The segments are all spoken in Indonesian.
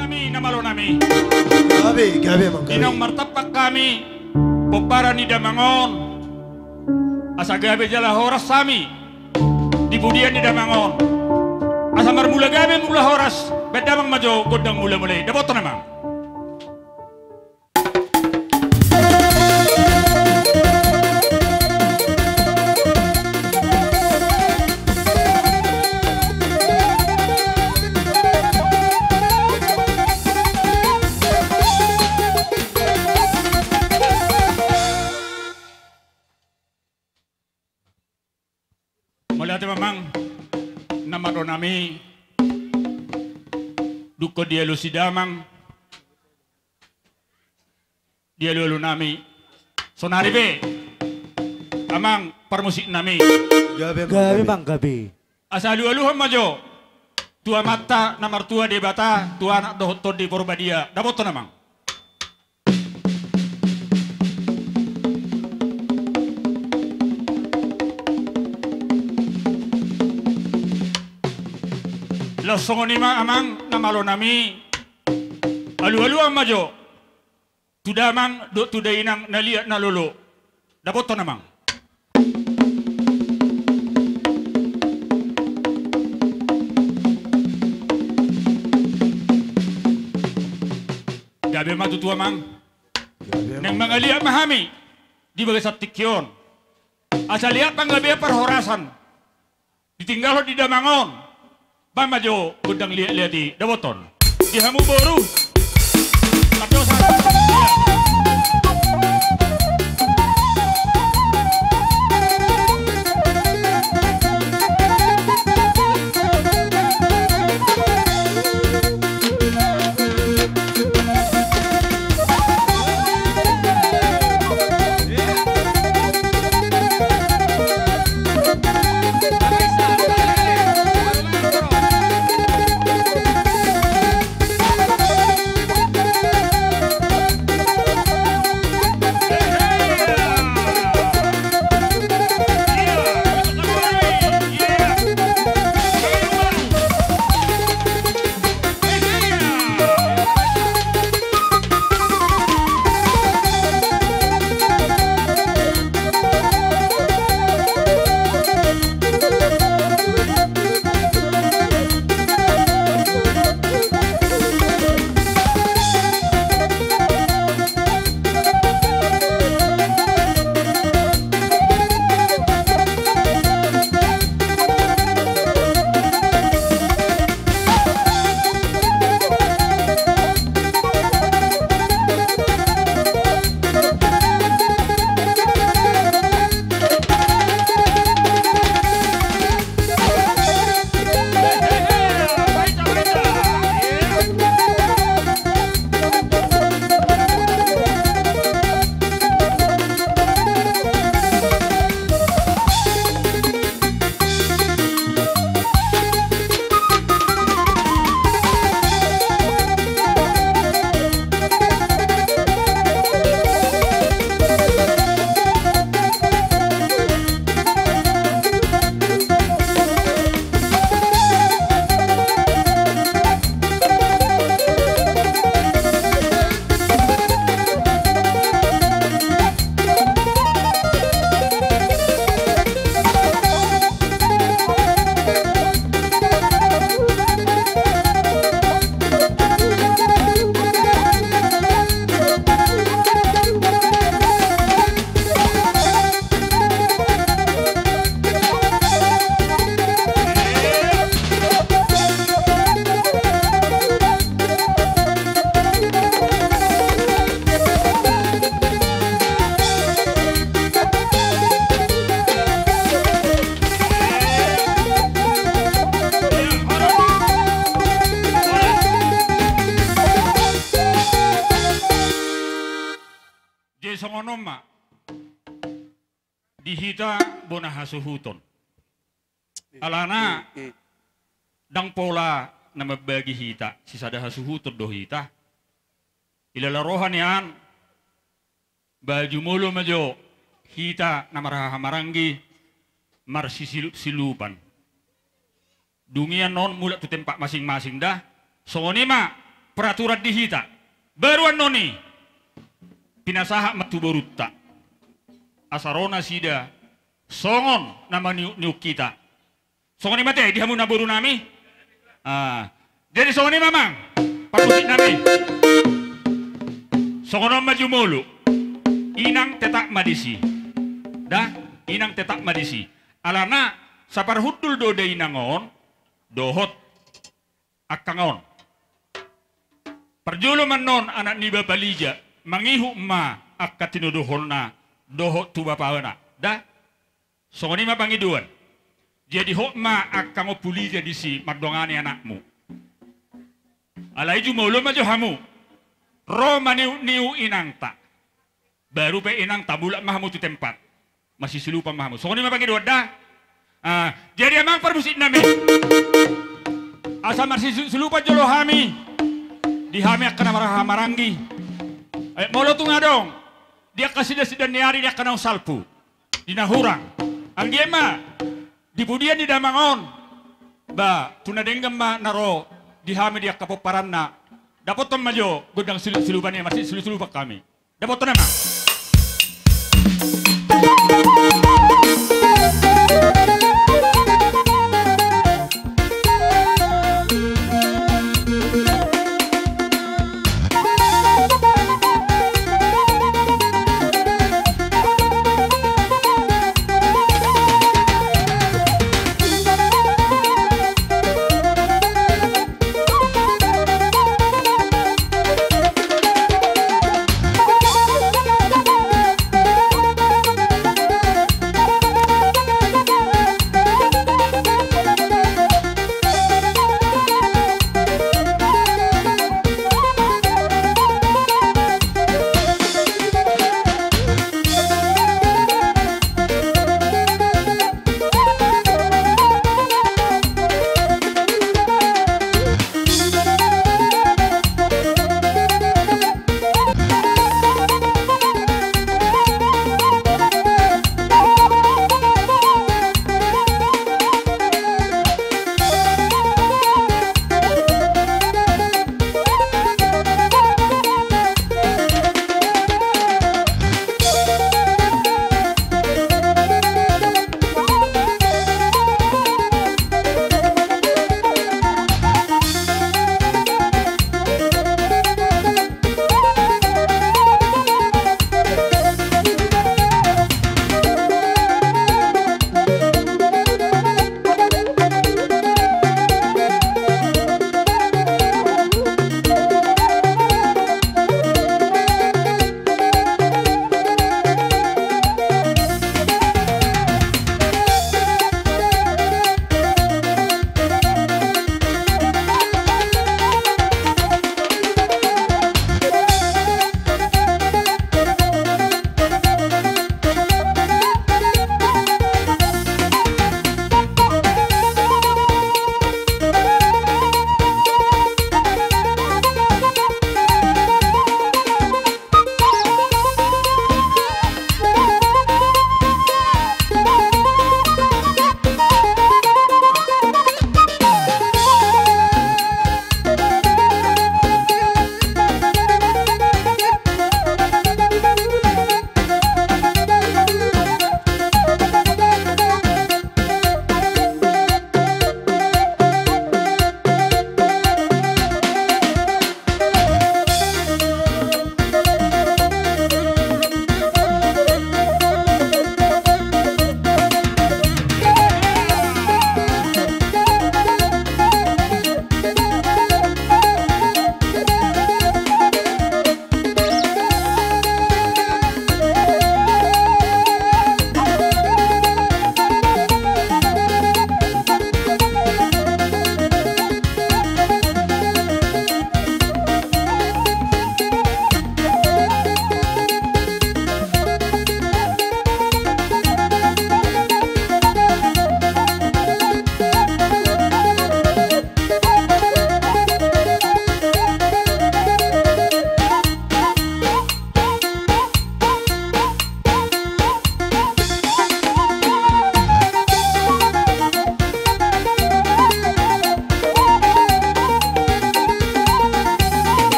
nami namalo nami. Gabi mang gabi. Inang martapak kami pembara ni Damangon. Asa gabi jala horas sami di budian ni Damangon. Asa marmula gabi mula horas bedamang majo godang mula mulai. Daboto namang. Melihat memang nama nami duko dia lu sidamang dia lu nami sonari be amang permusik nami Gabi mang gabi. asal lu majo tua mata namar tua de bata tua anak dohot di Purbadia dapat to namang. Losong ni amang namalo nami alu-alu amajo tudamang do tudainang naliat nalolo dapat to namang. Gabi matutua mang neng mangaliat mahami di bagai satikyon asal lihat panggabi perhorasan ditinggal di Damangon. Pamajo gudang lihat di dawoton di hamu boru Matyosa songonoma dihita bona hasuhuton alana dang pola nama bagi hita sisada hasuhuton do hita ilala rohanian baju mulu majo hita nama marangi marsi silupan dungian non mulak tu tempat masing-masing dah songonima peraturan dihita. Baruan noni. Pinasaha matuborutta. Asarona sida. Songon nama niu kita. Songon ni mati, dihamu naboru nami. Jadi songon ni mamang. Pakusik nami. Songon maju mulu. Inang tetak madisi. Dah, inang tetak madisi. Alana sapar hudul dode inangon. Dohot akangon. Perjulu manon anak niba balija mangihu ma akatinuduhona dohot tuba pawana. Dah, songoni ma pangiduan. Jadi hok ma akango pulija disi magdongani anakmu. Alai ju maulo maju hamu. Roma niu inang ta. Baru pe inang tabulak mahamu tu tempat. Masih selupa mahamu. Songoni ma pangiduan dah. Jadi emang perbusit nami. Asal masih selupa jolo hami. Di hami akan maranggi. Molo tu ngadong. Dia kasih dan niari dia kena salpu. Di nahurang. Anggi ema. Di budian di damangon. Ba tunadenggam ma naro. Di hami dia kapoparan na. Dapat tom majo. Gudang selupannya masih selupa kami. Dapat tom nama.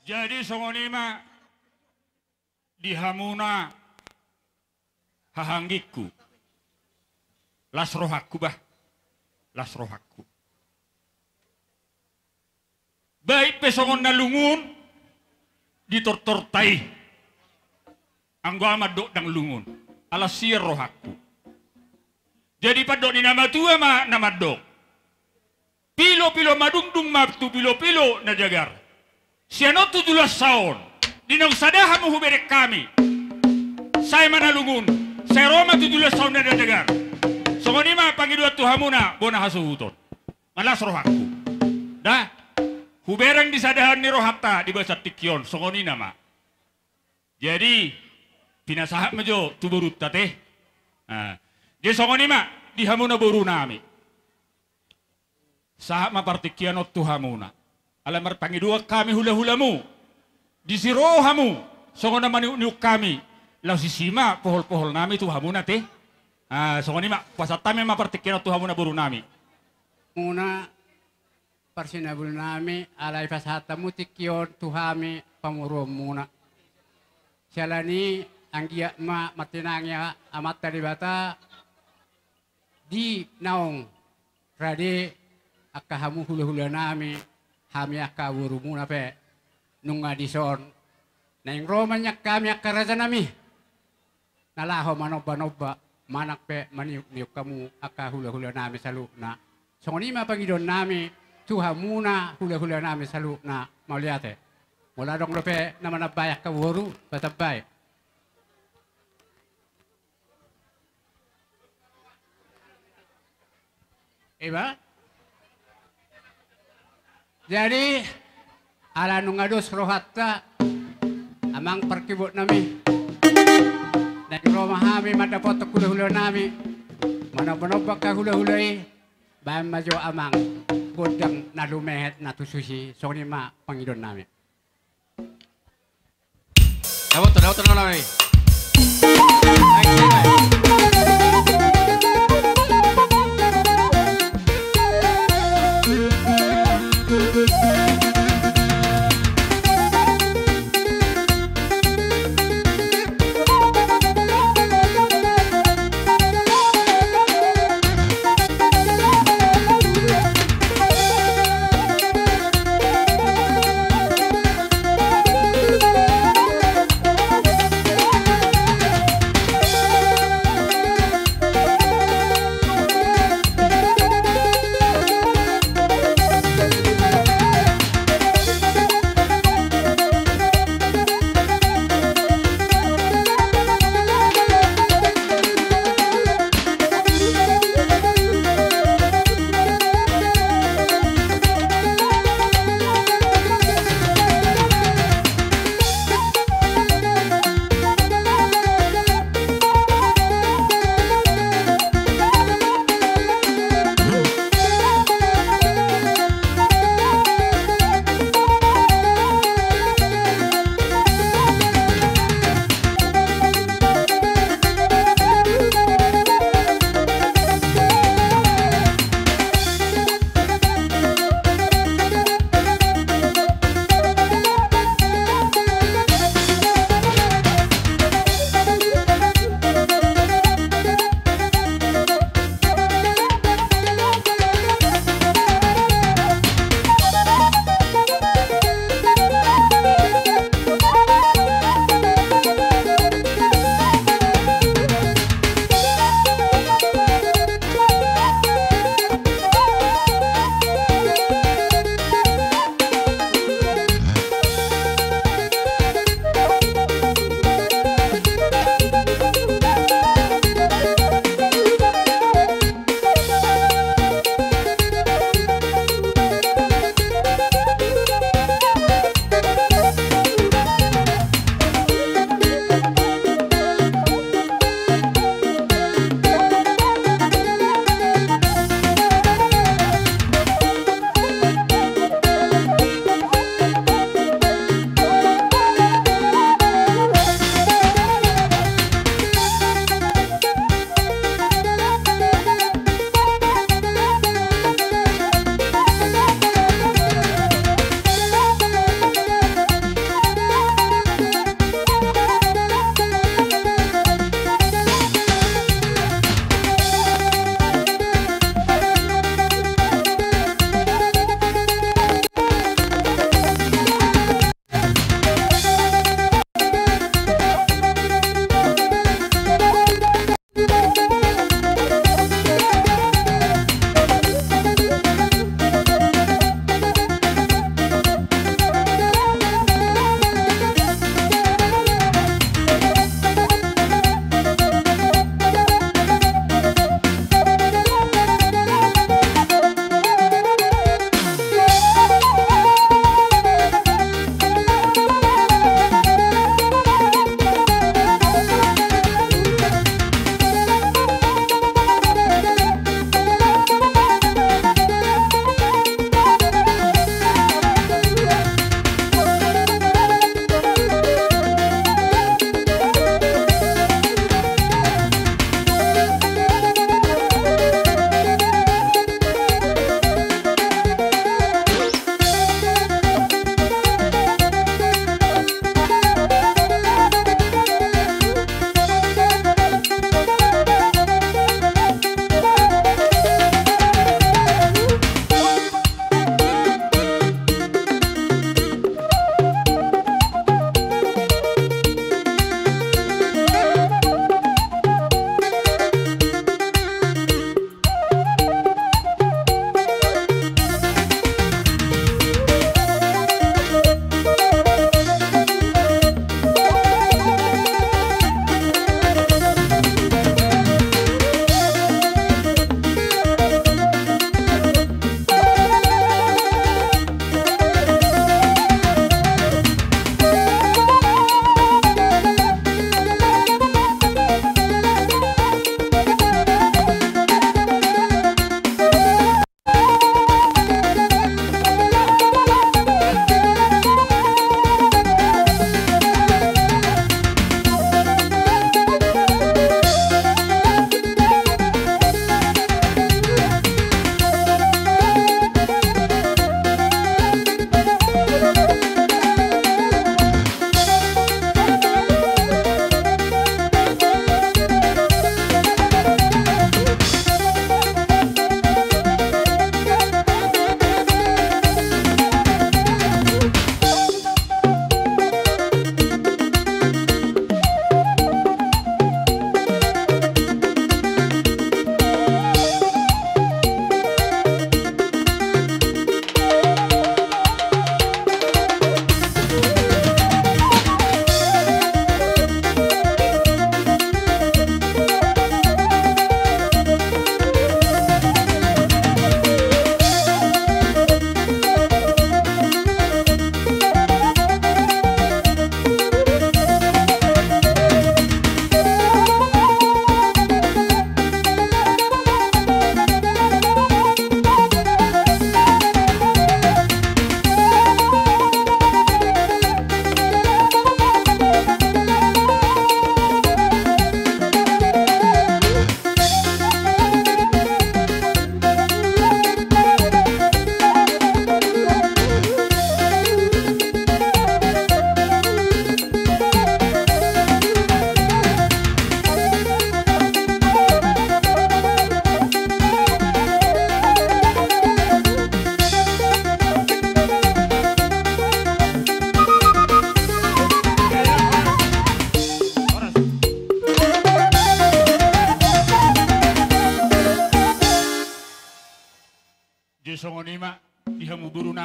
Jadi songonima dihamuna hahanggiku. Las rohaku bah. Las rohaku. Baik pesongon nalungun ditortortai. Anggo amat dok dang lungun. Alas siar rohaku. Jadi padok ni nama tua ma nama dok. Pilo-pilo madungdung mabtu pilo-pilo na jagar. Siano 17 tahun. Dinong sadaha muhuberek kami. Saya manalungun. Saya Roma 17 tahun na jagar. Songonima pangidua tuhamuna bona hasuhuton. Malas rohaku. Dah. Huberang disadahan ni rohata di bahasa tikyon. Songonina ma. Jadi pinasahat majo tuburut tate. Jadi songonima dihamuna buru nami. Sahat ma partikian tuhamuna. Alamar pangidua kami hula-hulamu. Disirohamu. Songon naman niuk kami. Lau sisima pohol-pohol nami tuhamuna teh. Songon ima pasatami mapartikian tuhamuna buru nami. Muna parsinabul nami alai pasatamu tikion tuhami pamurum muna. Sialani anggia ma matinangnya amat talibata di naong rade akahamu hula-hula nami hami akka burumuna pe nunga dison neng romanya kami akka raja nami nalaho manoba-noba manak pe maniuk kamu akka hula-hula nami salukna songonima pangidon nami tuhamuna hula-hula nami salukna mauliate mula dong lope nama nabayak ka wuru batabay iba. Jadi ala nungados rohatta amang perkibut nami. Nek romahami madapot hula-hula nami. Mana-mana ka hula-hulai bae majo amang godang nalumehet natususi sonima pangidon nami. Dawat nami.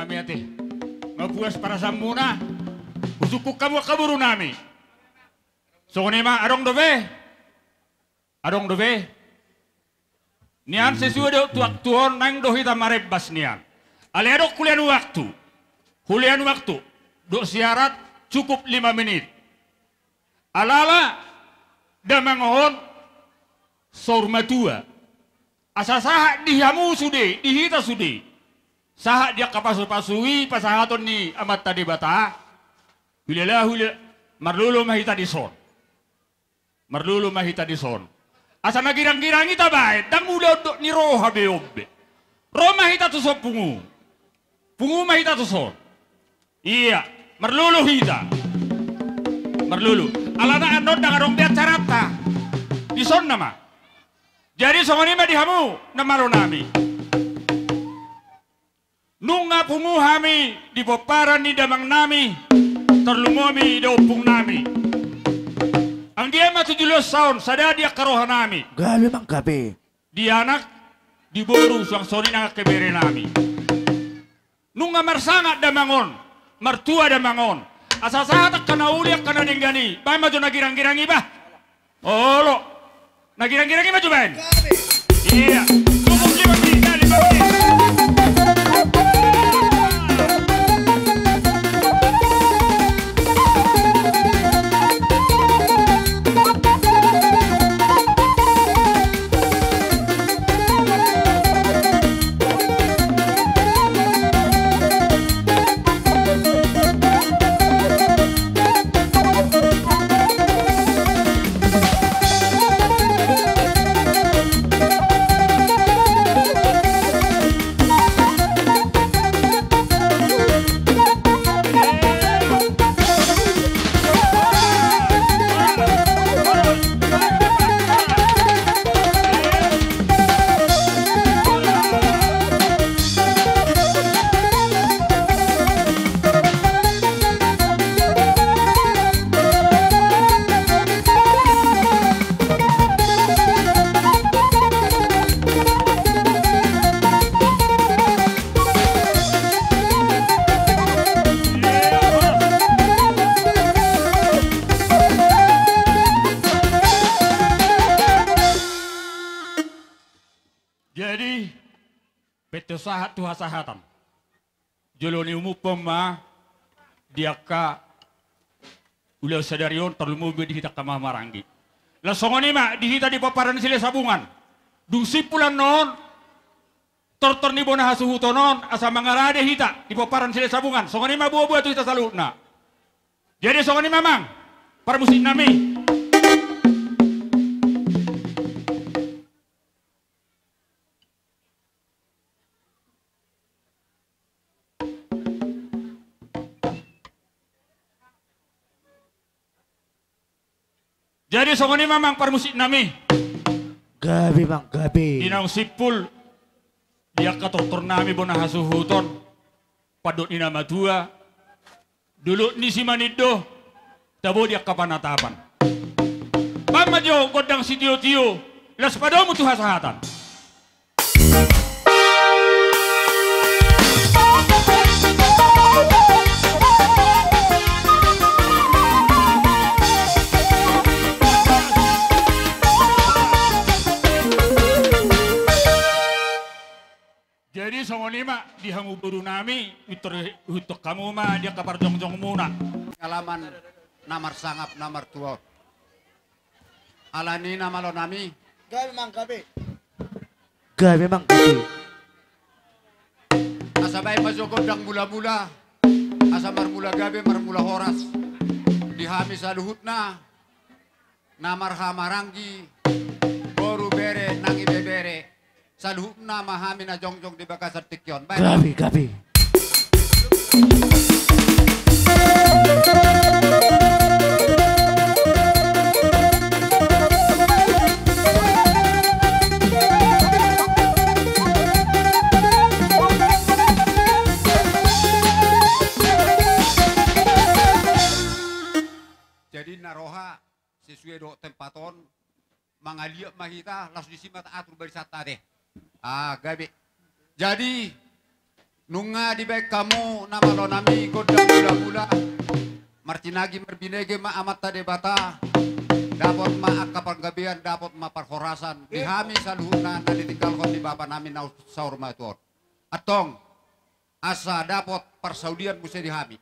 nami ate. Mapuas para sa muna. Usukuk kamu kaburu nami. So ma arong dove. Arong dove. Nian sesuai do tuan nang dohita marebas nian. Aledo kulian waktu. Kulian waktu. Do syarat cukup 5 menit. Alala damangon sorma tua. Asa saha dihamu sude, dihita sude. Saha dia kapasu-pasui pasahaton ni amat tadi bata. Hulilah marlulu mahita di son. Marlulu mahita di son. Asa nagirang-girang ita bae, dang udah do ni roha beobbe. Roh mahita tu so pungu. Pungu mahita tu son. Iya, marlulu hita. Marlulu. Alana anod na karong biat carata. Di son nama. Jadi songoni mah dihamu namalo nami. Nunga pungu hami di poparan ni damang nami. Terlumomi di opung nami. Ang dia mah 17 tahun, sada dia karohan nami. Gabi mang gabi. Dia anak di boru suang soni nang kebere nami. Nunga marsanga damangon, martua damangon. Asa-asa tak kana uliak kana denggani. Ba maju nagirang-girangi ba? Olo. Nagirang-girangi maju ben. Iya. Cukup 5 menit, 5 menit. Jadi bete sahat tuha sahatan. Joloni umupom ma diaka ulah sadarion terlumu dihita kamah marangi. Lasongoni ma dihita di paparan sile sabungan. Dung sipulan non tortor ni bona hasuhutonon asa mangarade hita di paparan sile sabungan. Songoni ma buah-buah tu hita salutna. Jadi songoni mamang para musik nami. Jadi songoni mamang par musik nami. Gabi mang gabi. Inang sipul dia katortor nami bona hasuhuton. Padot ina matua. Dulu ni si manido tabo dia kapanatapan. Pamajo godang si tio-tio. Las padamu tuha sahatan. Jadi songoni ma dihamu buru nami hutok kamu ma dia kapar jong-jong muna. Pengalaman namar sangap namar tua. Alani namalo nami. Gabi mang gabi. Gabi mang gabi. Asabay majogodang mula-mula. Asa marmula gabi marmula horas. Dihami sa luhut na. Namar hamaranggi. Boru bere nangi bebere. Saluhut na mahami na jongjong di bakasar tikyon. Gabi gabi. Jadi naroha sesuai do tempaton mangaliak mahita las disimat atur berisata deh. Ah gabi. Jadi Nunga di baik kamu nama lo nami godang mula-mula. Martinagi merbinege ma amat tade bata. Dapat ma akapan gabian, dapat ma parhorasan. Dihami saluhuna na ditinggalkan di bapa nami na saur ma tuon. Atong asa dapat parsaulian musa dihami.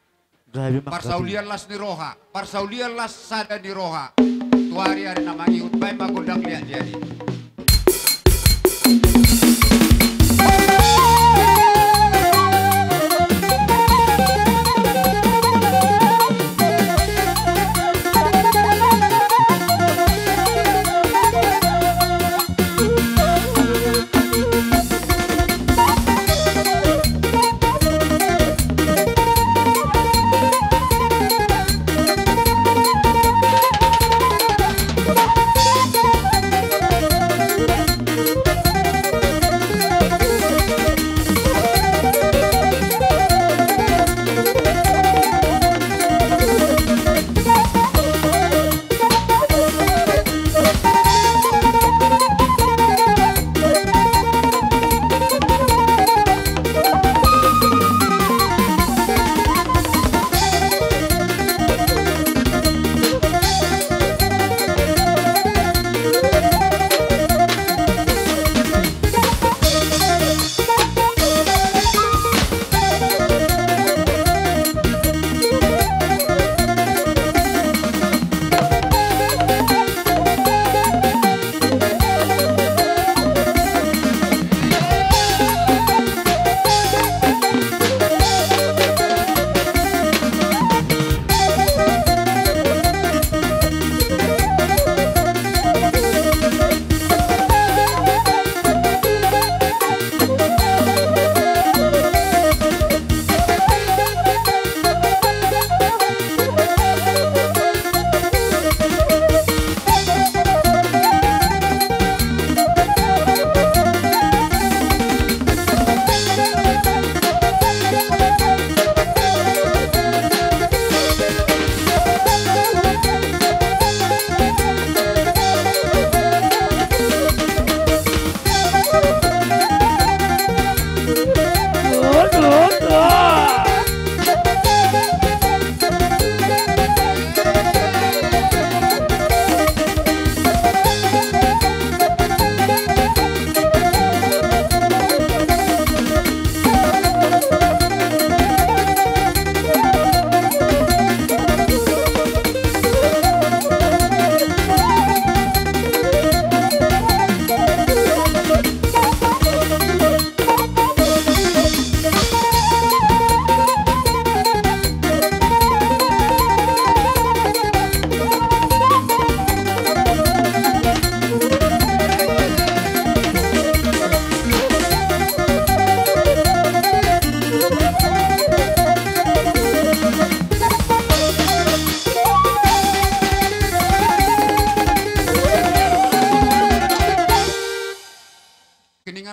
Grabe mang gabi. Parsaulian las ni roha, parsaulian las sada ni roha. Tuari hari namangi utbay magundang liat jadi.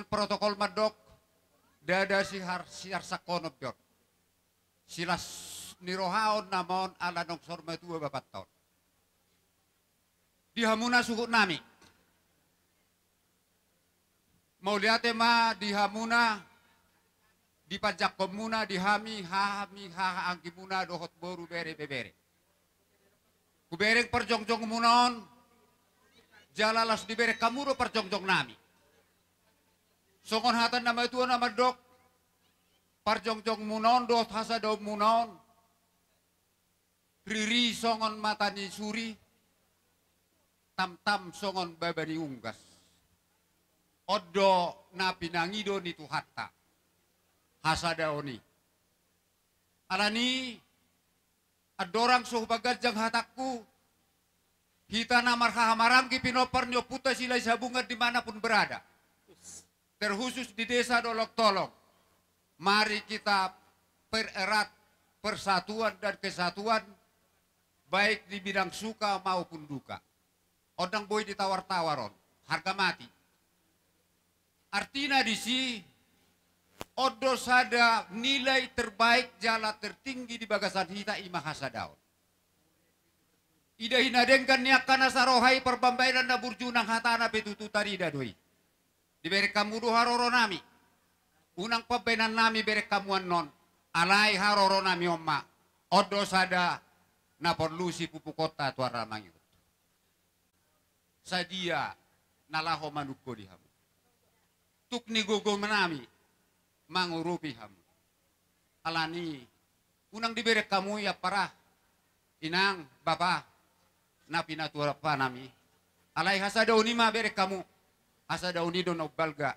Protokol madok dada siar sakonop jor silas nirohaon namon ala nongsor matua bapat tahun dihamuna suku nami mau lihat ma dihamuna di pajak komuna dihami ha angkimuna dohot boru bere bebere kubereng perjongjong munon jalalas dibere kamuro perjongjong nami songon hatan nama itu nama dok parjongjong munon dot hasa do munon riri songon matani suri tam songon babani unggas odo napi nangido nitu hatta hasa daoni alani adorang suh bagajang hatakku hita namar hamarangki pinopar nyoputa silai sabungan dimanapun berada terkhusus di desa Dolok Tolong. Mari kita pererat persatuan dan kesatuan baik di bidang suka maupun duka. Odang boy ditawar-tawaron, harga mati. Artinya di si odo sada nilai terbaik jala tertinggi di bagasan hita imah hasadaon. Ida hinadengkan niakana sarohai perbambainan na burjunang hatana betutu tarida doi. Diberi kamu haroro nami. unang pabenan nami bere kamuan non, alay haroro nami omma, odo sada na porlusi pupu kota tuara mangyut. Sadia nalaho manukko di hamu. Tukni gogo menami mangurupi hamu. Alani unang diberi kamu ya parah inang bapa na pinatura pa nami. Alay hasada unima beri kamu hasada unido na balga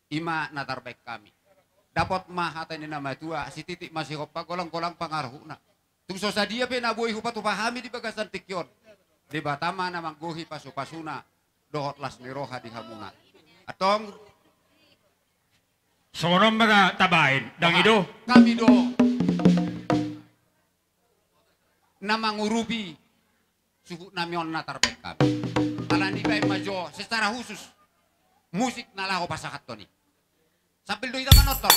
ima natarbaik kami. Dapat mah hata ni nama tua si titik masih hopa kolang-kolang pangaruhna. Tungso sadia pe nabuhi hupatu pahami di bagasan tikyon. Di batama na mangguhi pasu-pasuna dohot las niroha di hamuna. Atong Sonom mga tabain, dang ido. kami do na mangurubi suhu namion na tarbek kami. Alani bay majo secara khusus musik nalaho pasakat to ni. Sambil do ita manotor.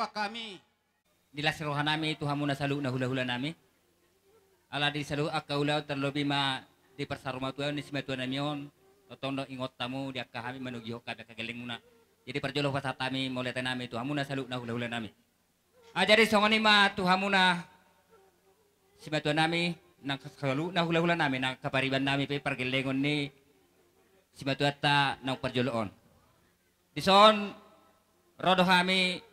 Kami Dilas roha nami Tuhan muna salu na hula-hula nami. Ala di salu akaulaw terlebih ma di persaruma tuan ni simatuan namion. Totondo ingot tamu dia kami menugi hoka kagaling muna. Jadi perjolo pasat kami mulai nami Tuhan muna salu na hula-hula nami. Jadi songoni ma Tuhan muna simatuan nami nang salu na hula-hula nami nang kapariban nami pe pergelengon ni simatuan ta nang perjoloon. Di son rodo kami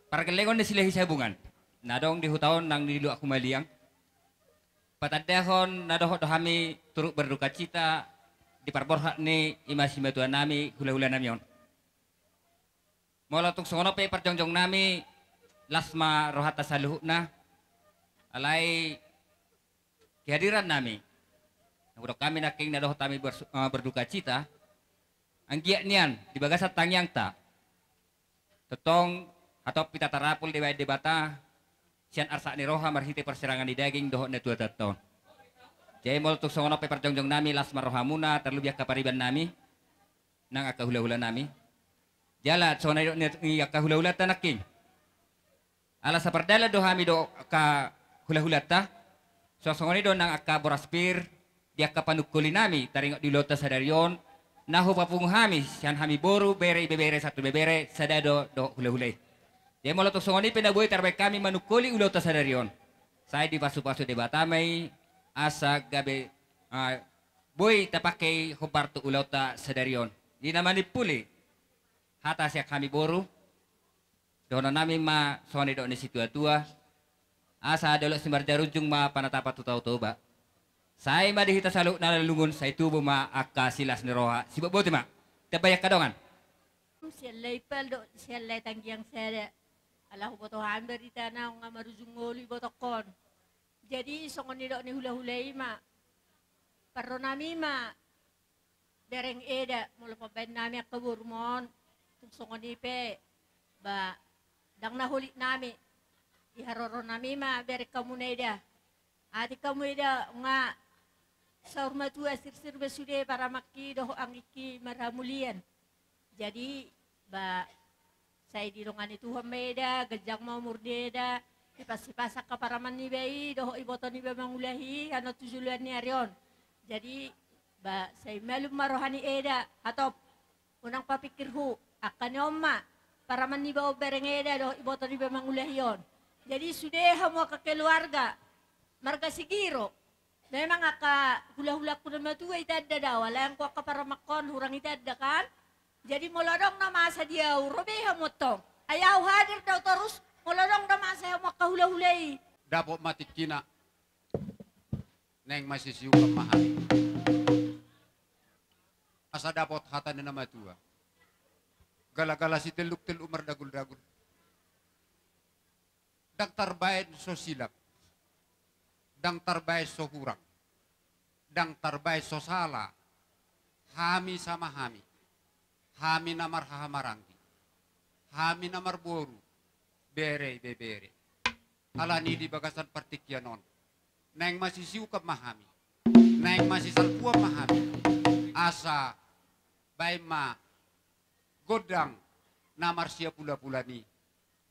Parkelengon na sila hisabungan. Nadong di hutaon nang nilu ako maliang. Patadahon nadohot kami turut berduka cita di parborhak ni imasi matuan nami hula-hula nami yon. Mula tung songono pe perjongjong nami lasma rohata saluhuk na alai kehadiran nami. Udah kami naking nadohot kami berduka cita. Anggiak nian di bagasat tangyang ta. Tetong atau pita tarapul di debata sian arsa ni roha marhiti perserangan di daging dohot na 2 tahun. Jadi mul tuk songono pe perjongjong nami lasma roha muna terlebih kapariban nami nang aka hula-hula nami. Jala sonai ni aka hula-hula tanaking. Ala sapardala do hami do ka hula-hula ta. So songoni do nang aka boraspir dia ka panukuli nami taringok di lota sadarion nahu papung hami sian hami boru bere satu bebere sadado do hula-hula. Jadi mau letuk songoni penabuhi terbaik kami manukuli ulau tasadarion. Saya di pasu-pasu debatamai asa gabe boy tapakai hopartu ulau tasadarion. Di nama ni puli hata siak kami boru. Dona nami ma songoni do ni situa tua. Asa adolok simbar jarujung ma panatapa tutau toba. Saya ma dihita saluk nalalungun saya tubuh ma akka silas niroha. Sibuk bote ma. Tabayak kadongan. Siyalay paldo siyalay tanggiang sada. Alah boto hamberita na nga marujungoli botokon. Jadi songon nilo ni hula-hulay ma. Paro nami ma. Bereng eda mula paben nami akaburmon. Tung songon ipe ba dang nahulit nami. Iharoro nami ma berek kamu eda. Ati kamu eda nga sa urmatua sir-sir besude para maki doho ang iki maramulian. Jadi ba saya di longan itu hameda, gejang mau murdeda, ipas-ipasak kaparaman ni bayi, doho iboto ni mangulahi, ano tujulan ni arion. Jadi, ba saya malum marohani eda, atau unang papikir hu, akan oma, paraman ni ba bereng eda, doho iboto ni mangulahion. Jadi sudah mo ke keluarga, marga sigiro. Memang aka hula-hula ko na matuwa itadda daw, wala yang ko kaparamakon, hurang itadda kan. Jadi molodong na masa dia urobeha mo to. Ayaw hadir daw terus molodong na masa mo kahula-hulay. Dapo matik kina neng masisiu kamahal. Asa dapot hata ni nama tua. Gala-gala si teluk-teluk merdagul-dagul. Dang tarbayan so silap. Dang tarbayan so hurang. Dang tarbayan so salah. Hami sama hami. Hami namar hahamaranggi. Hami namar boru. Bere bebere. Alani di bagasan partikyanon. Neng masih siukap mahami. Neng masih salpua mahami. Asa baima godang namar sia pula-pula ni.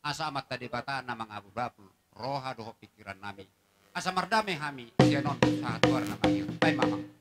Asa amat tadi bata namang abu babul. Roha doho pikiran nami. Asa mardame hami. Sia non saat luar namanya. Baik mamang.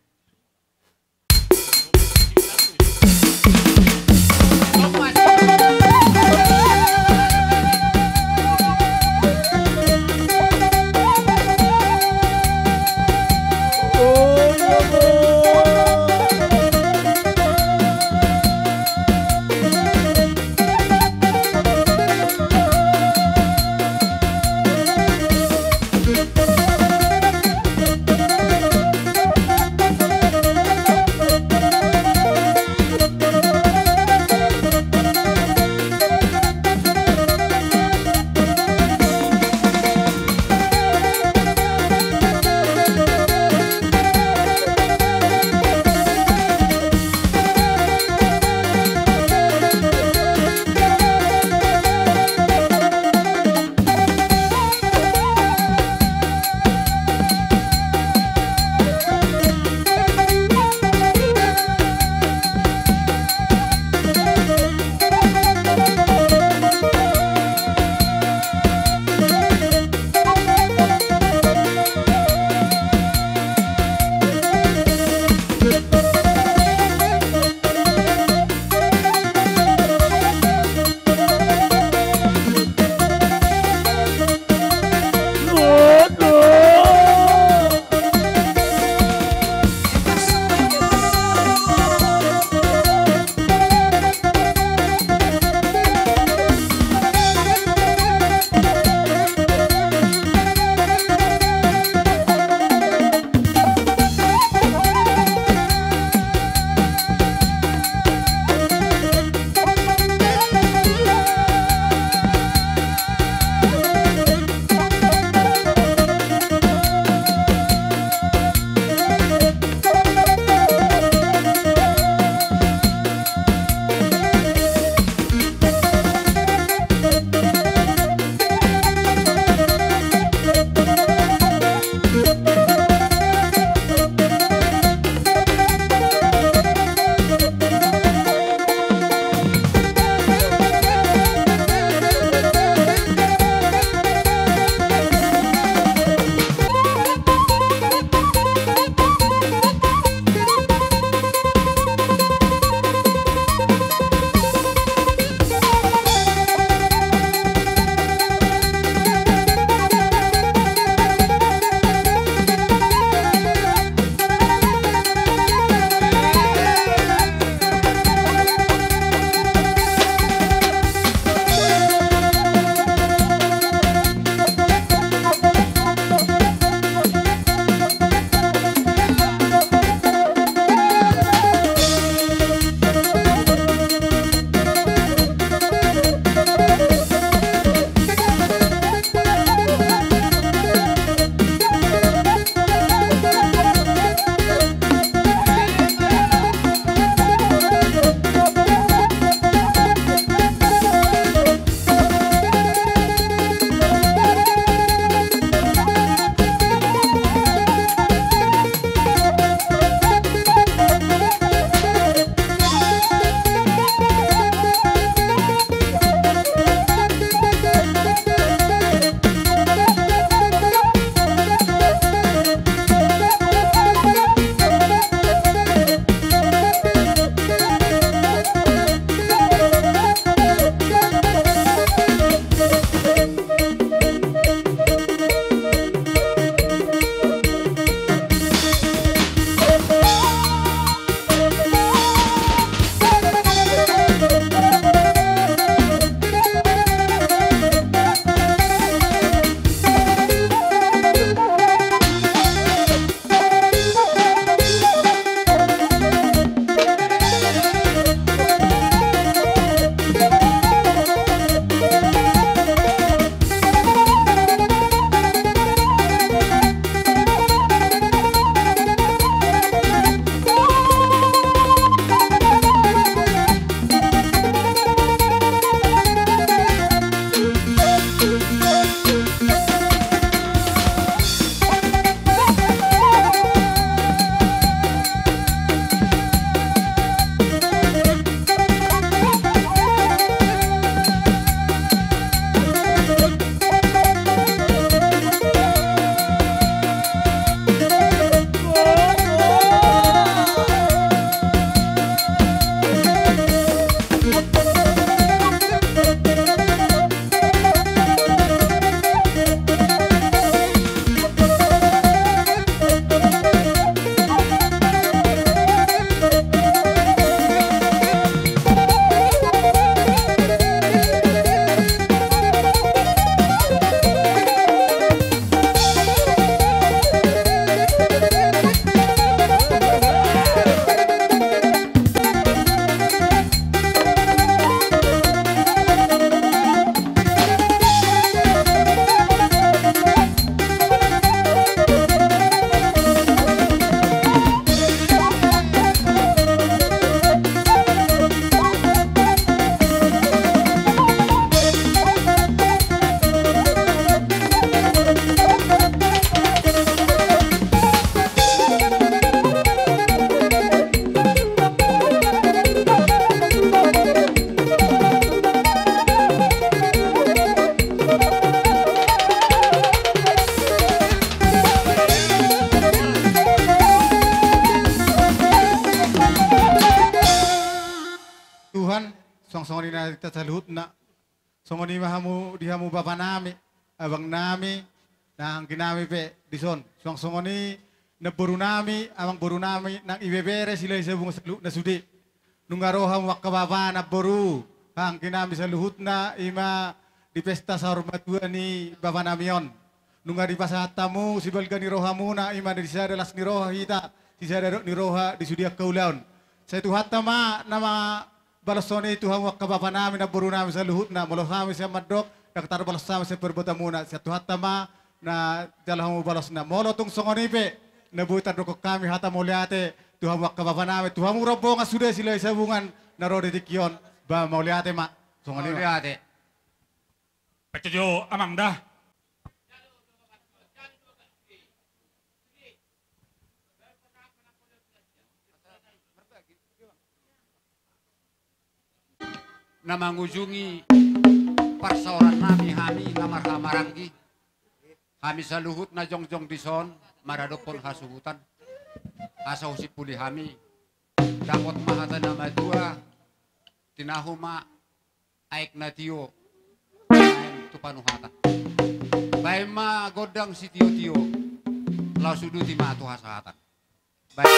na tasaluhut na. Songoni mahamu dihamu bapa nami, abang nami, nang ginami pe dison. Songoni na buru nami, abang buru nami nang ibebere sila isa bunga salu na sudi. Nungaroham wakababa na buru, hang ginami sa luhut na ima di pesta sa hormatua ni bapa nami yon. Nunga di pasatamu si balga ni rohamu na ima di sada las ni roha hita, si sada ni roha di sudia kaulaun. Sa Tuhan tama nama balasone Tuhan wakababa namin na buru namin sa luhut na molo kami sa madok nagtaro balas namin sa perbuatan muna sa Tuhan tama na dalam balas na molo tung songonipe na buitan rokok kami hata moliate Tuhan wakababa namin Tuhan murobo nga sudah sila isabungan na rode dikyon ba moliate ma songonipe Mauliate. Patujo amang dah. Na mangunjungi parsauran nami hami na marhamaranggi. Hami sa luhut na jongjong dison, maradopon hasuhutan. Asaw si puli hami. Dapat mahata na madua, tinahuma, aik na tiyo, tupanuhata. Bay ma godang si tiyo-tiyo, lausudu ti matu hasahatan. Bay.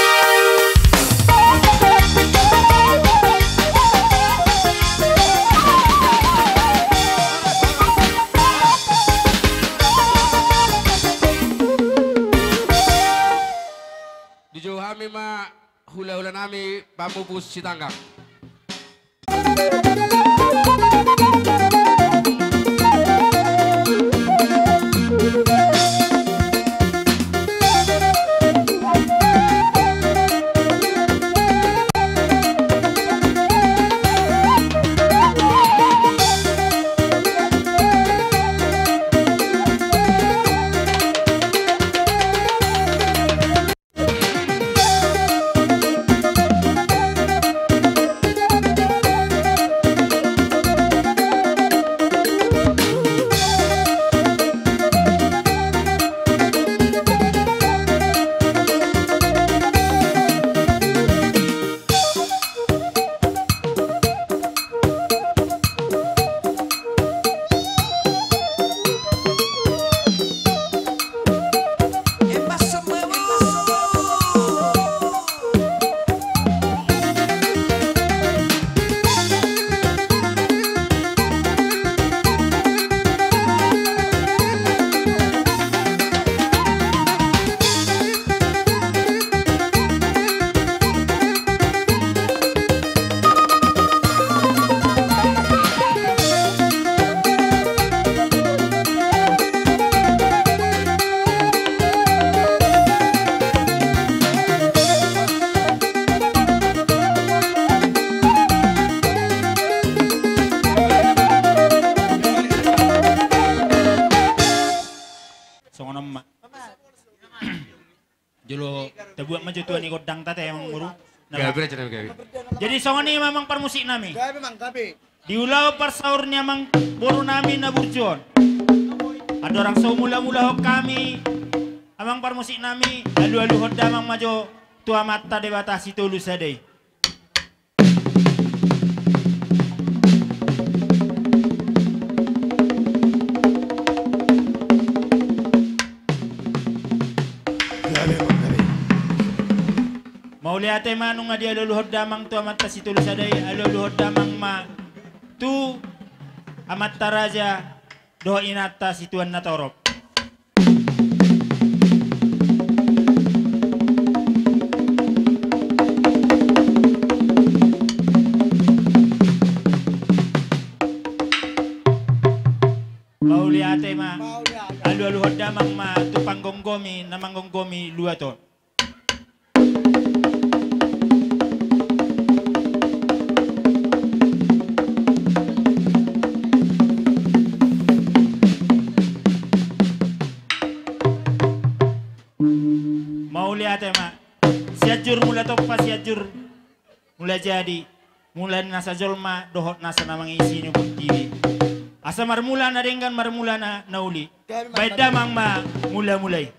Di jauh kami ma hula-hula nami pamupus si tanggang. Jolo tebuak maju tuan ikut dang tate emang guru. Gabi aja nih gabi. Jadi songoni memang permusik nami. Gabi mang gabi. Di ulau persaurnya mang boru nami na burjon. Ada orang sau mula-mula hok kami. Amang permusik nami alu-alu hoda mang maju tua mata debatasi tulus sadai. Mauliate manung nga di aluluhod damang tu amat ta situlu saday aluluhod damang ma tu amat taraja do inata situan na torop. Mauliate ma aluluhod damang ma tu panggonggomi na manggonggomi luaton. Mauliate ma siajur mula topa siajur mula jadi mula nasa jolma dohot nasa namang isi nyo buktiwi asa marmula na ringgan marmula na nauli baik damang ma mula mulai.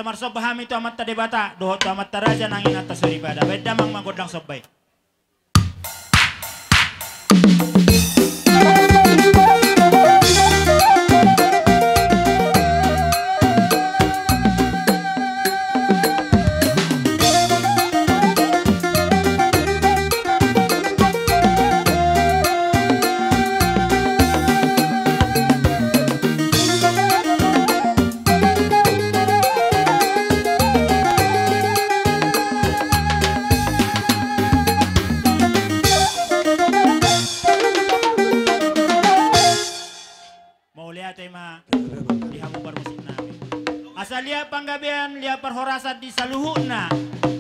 Asamar sob bahami tu amat tadebata, dohot tu amat taraja nangin atas daripada. Baik damang magodang sob baik. Lihat panggabian, lihat perhorasan di saluhuna.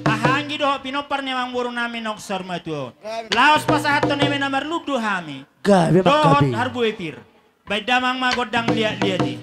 Ahanggi doh pinopar nemang burung nami noksor matuon. Laos pasahat to neme namar ludu hami. Dohot harbu epir. Baik damang magodang lihat-lihat di.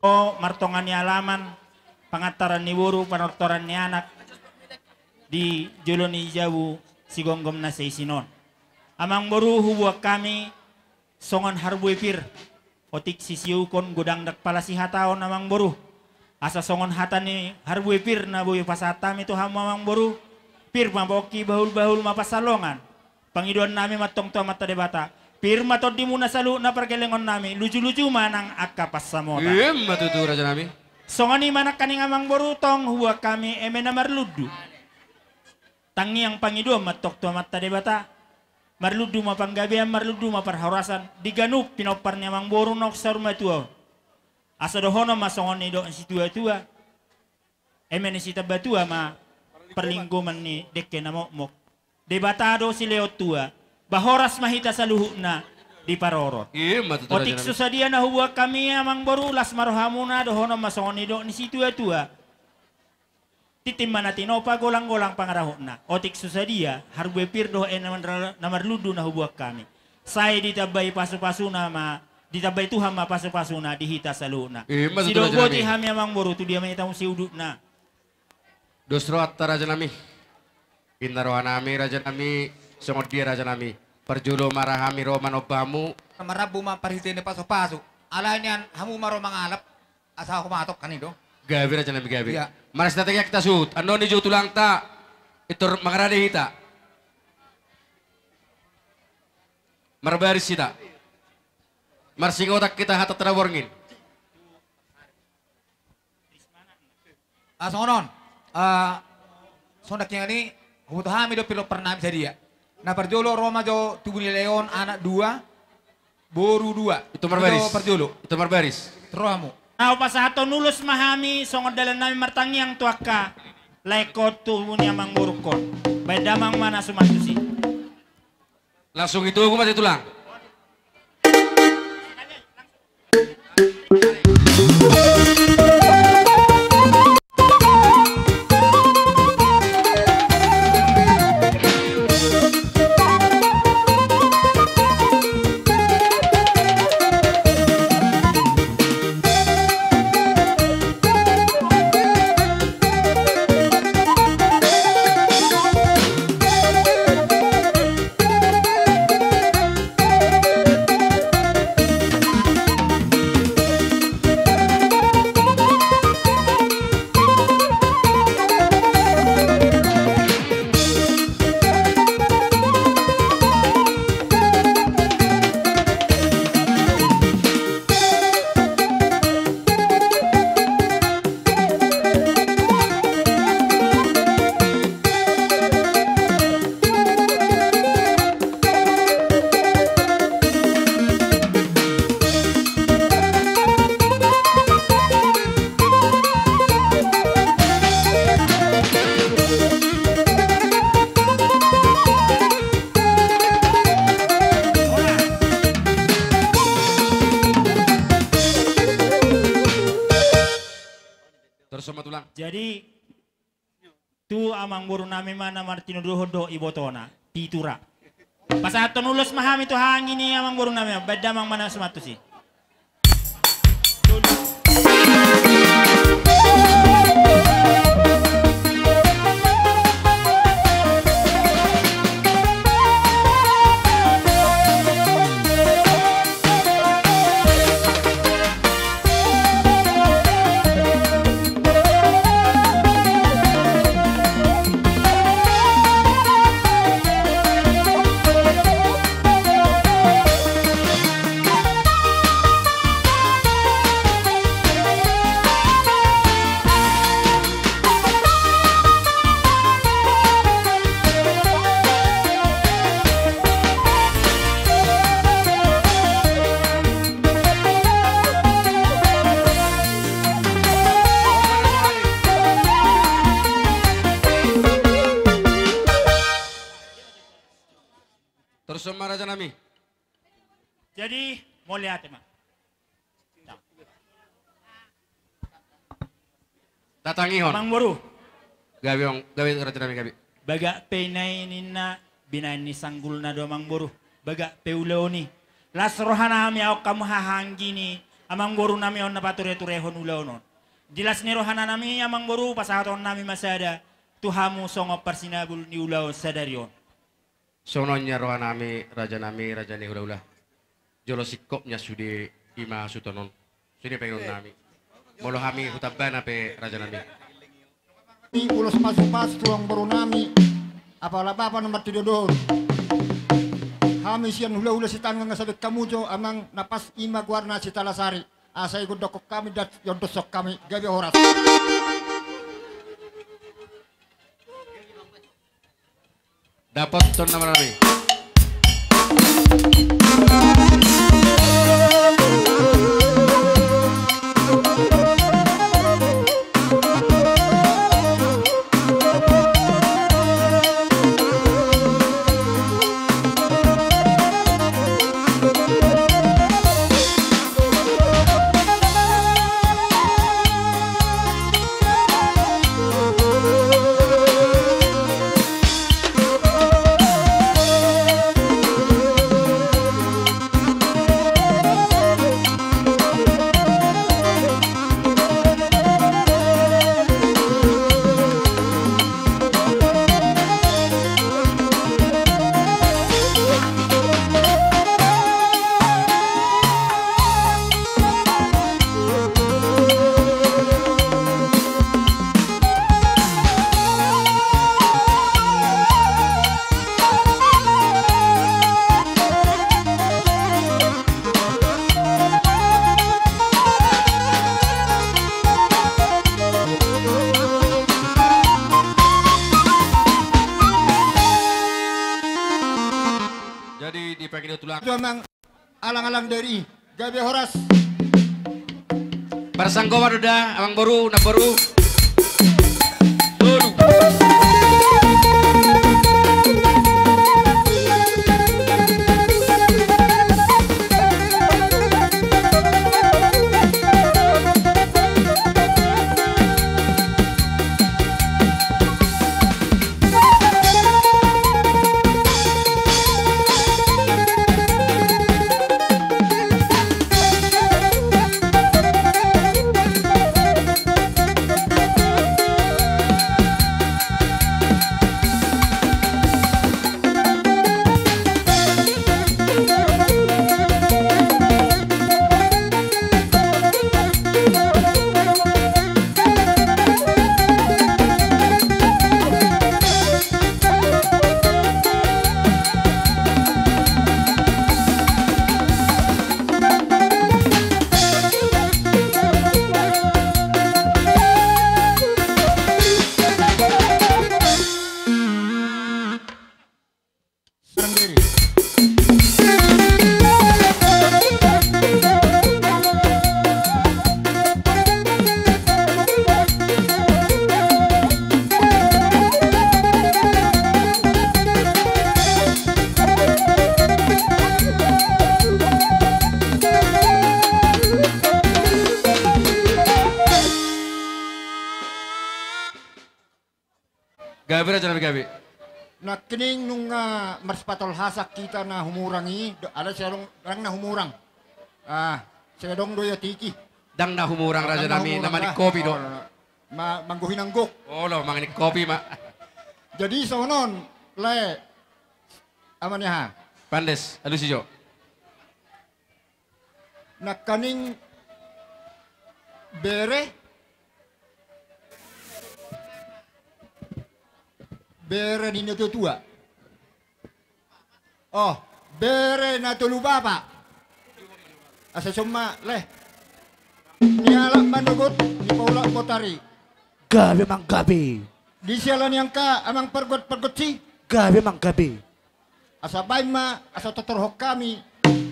O martongan ni alaman, pangataran ni wuru, panortoran ni anak, di julo ni jawu, sigonggom na sa isinon. Amang boru hubuak kami, songon harbuy pir, otik sisiukon gudang dak pala si hataon amang boru. Asa songon hata ni harbuy pir na buy pasatam itu hamu amang boru, pir maboki bahul-bahul mapasalongan. Pangiduan nami matong to mata debata. Pirma to di muna salu na pergelengon nami, lucu-lucu manang akapas samota. Matutu raja nami. Songani manak kaning amang borutong huwa kami emena marludu. Tangi yang pangiduan matok to mata debata. Marludu mapanggabian, marludu maparharasan. Diganup pinoparnya amang boru nok saruma tuo. Asa dohono masongoni do si tua-tua. Emene si tabatua ma perlingguman ni dekke namok. Debatado si leo tua. Bahoras mahita sa luhuk na di parorot. Otik susadia na huwa kami amang borulas marohamuna dohono masonido ni si tua-tua. Titimman natin o pagolang-golang pangarahok na. Otik susadia harwe pirdo namarludu na huwa kami. Saya ditabay pasu-pasu na ditabay Tuhan ma pasu-pasu na dihita sa luhuk na. Si dogoti hami amang boru tu dia menitang si uduk na. Dosro atta raja nami. Pinarohan nami raja nami. Sungod dia raja nami. Perjulo marahami roman obamu. Marabu maparhitin paso-paso. Ala niyan hamu maro mangalap. Asa ako matok kanido. Gabi raja nami gabi. Iya. Maras datang kita sud. Ano ni jutu lang ta. Ito mangarade hita. Marbaris hita. Marsingotak kita hata traworngin. Songonon. Sondak yang ini hutahami do pilo pernah bisa dia. Nah perjolo Roma jo tubuni leon anak 2, boru 2. Itu marbaris. Perjolo. Itu marbaris. Terohamu. Nah pasato nulus mahami songod dalan nami martangi yang tuaka. Laikot tubuni amang burukon. Bedamang mana sumatusi. Langsung itu aku masih tulang. Jadi tu amang boru nami mana Martino Dohodo ibotona pitura. Pas ato nulus mahami tu hangin ni amang boru nami beda amang mana sematu sih. Terus sama raja nami. Jadi mau lihat emang. Datangi hon. Amang boru. Gawi raja nami gawi. Baga penai nina binain ni sanggul na do amang boru. Baga peuloni. Las rohana mi au kamu hahanggi ni amang boru nami on napature-turehon ulaonon. Dilas ni rohana nami amang boru pasahaton nami masada tuhamu songo persinabul ni ulao sadarion. Sononya rohana nami raja ni hula-hula. Jolo sikopnya sudi ima sutonon. Sudi pengen nami. Molo kami hutaban ape raja nami. Ni ulos pas tuang baru nami. Apalah bapa nomor 3 doon. Kami siyan hula-hula si tangang ngasabit kamujo amang napas ima guarna si talasari. Asay gudokok kami dat yondosok kami gabi oras. Dapat ton nama nami. Amang alang-alang dari gabi horas. Bersangko waduda amang boru na boru. Gabi raja nabi gabi. Na kining nung marspatol hasak kita na humurangi, ada siya lang na humurang. Siya dong doya tiki. Dang na humurang raja nami na manik kopi do. Mangguhin ang gok. Oh lo manik kopi ma. Jadi sonon le aman ya ha. Pandes, alu si Jo. Na kaning bere ni nato tua. Oh, bere nato lubaba. Asa summa leh. Niala manugot ni Paula Kotari. Gabi mang gabi. Di sialan yang ka amang pergot si. Gabi mang gabi. Asa bain ma asa totorhok kami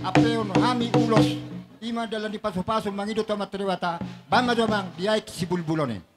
apeon kami ulos. Ima dalam di paso-paso mangidot amat terwata. Bama domang diay si bulbulone.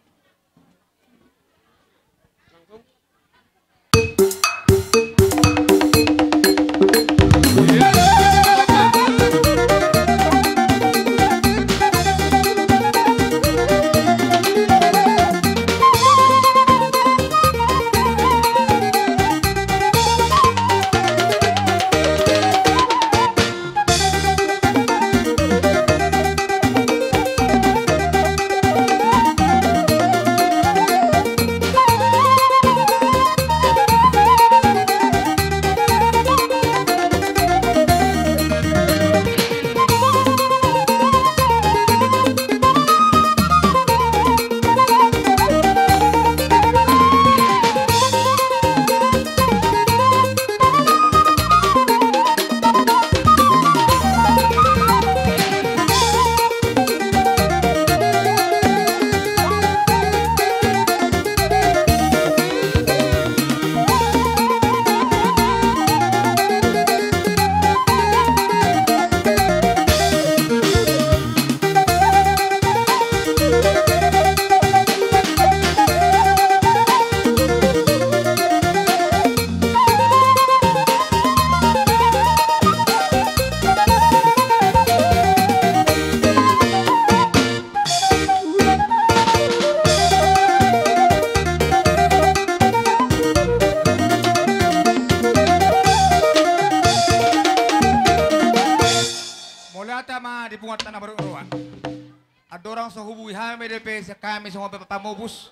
ata ma di bungat tanah baru roa. Ada orang sehubui hame DP kami semua pamubus.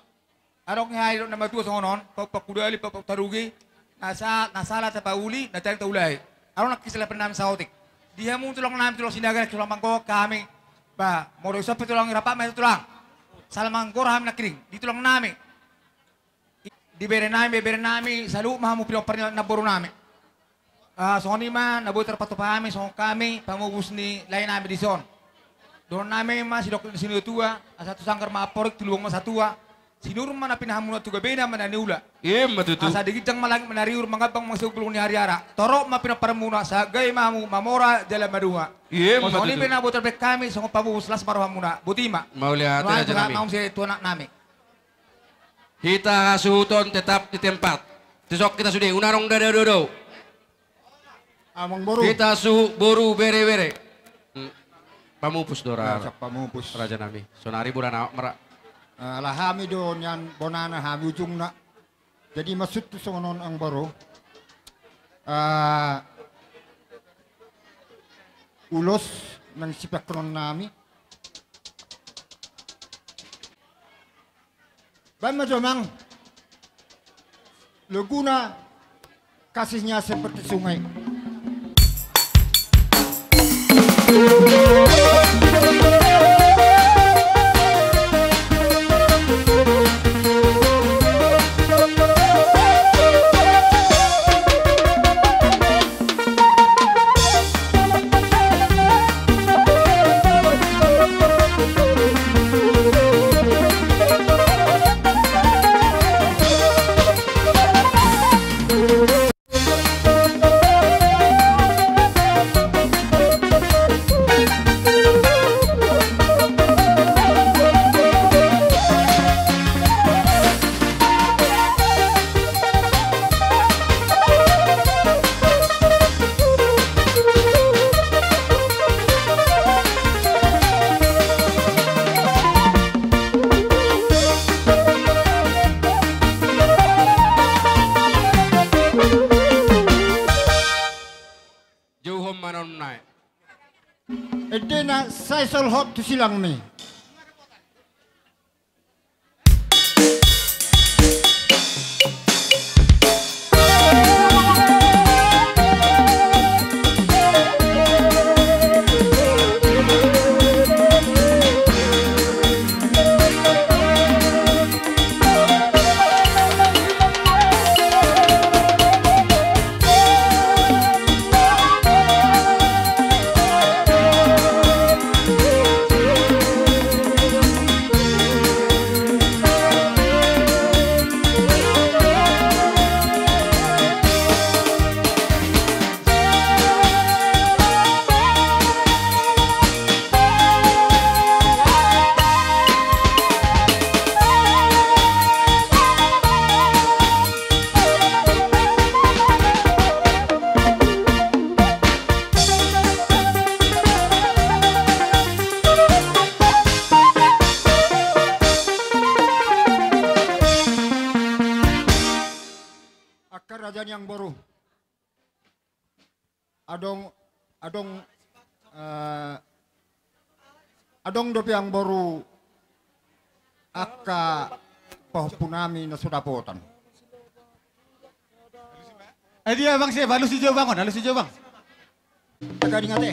Arong hai na matu songonon, pakudali tarugi. Nasala ta pauli, na tayang taulay. Arong nakisala pa namin sa otik. Diha mo tulong namin tulong sinaga tulong mangko kami. Ba, moro isa pa tulong irapa may tulang. Salamangkor kami nakiring. Di tulong namin. Di bere namin sa luma mo pinapar na boro namin. So ni man nabuy terpatu kami so kami pamubus ni lain namin di son. Doon namin mas sidok di sini tua, satu sangkar maaporik tulung mas satua. Sinur man na pinahamun at tugabena man aniula. Matutu. Asa digitang malang manariur mangabang masugulong ni hari-ara. Toro mapinaparamuna sa gay mamu mamora jala madunga. Matutu. So ni pinabuy terbek kami so pamubus las maruha muna. Butima. Maulia Raja raja nami. Mau si tuanak nami. Kita suhuton tetap di tempat. Besok kita sudah unarong dodo. Amang boru. Kita su boru bere. Pamupus dora. Sak pamupus. Raja nami. Sonari burana merak. Lah hami do nyan bonana hami ujungna. Jadi maksud tu songonon ang boru. Ulos ng sipakron nami. Baik macam Laguna kasihnya seperti sungai. Edena saya solhot tu silang mi. Kerajaan yang baru. Adong dopi yang baru aka pohpunami na sudapotan. Dia bang siya, halus hijau bangon, halus hijau bang. Taga di ngate.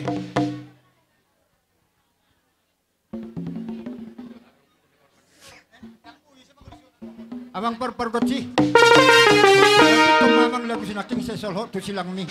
Abang pergotsi. Ito mamang lagu sinaking sa solho to silang mi.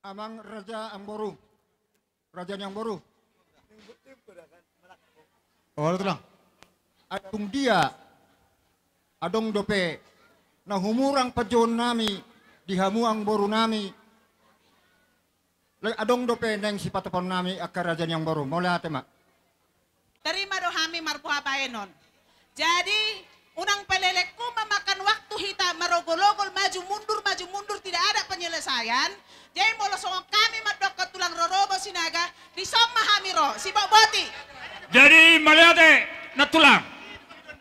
Amang raja ang baru. Kerajaan yang baru. Oh, itu lang. Adong dia adong dope na humurang pajon nami dihamu ang boru nami. Lay adong do peneng si patapon nami ak kerajaan yang baru. Mulai ate mak. Terima do hami marbuha baenon. Jadi unang pelelekku memakan waktu hita merogol-ogol maju mundur tidak ada penyelesaian. Jadi molo soong kami madok ke tulang rorobo sinaga disoma hamiro si boti. Jadi maliate na tulang.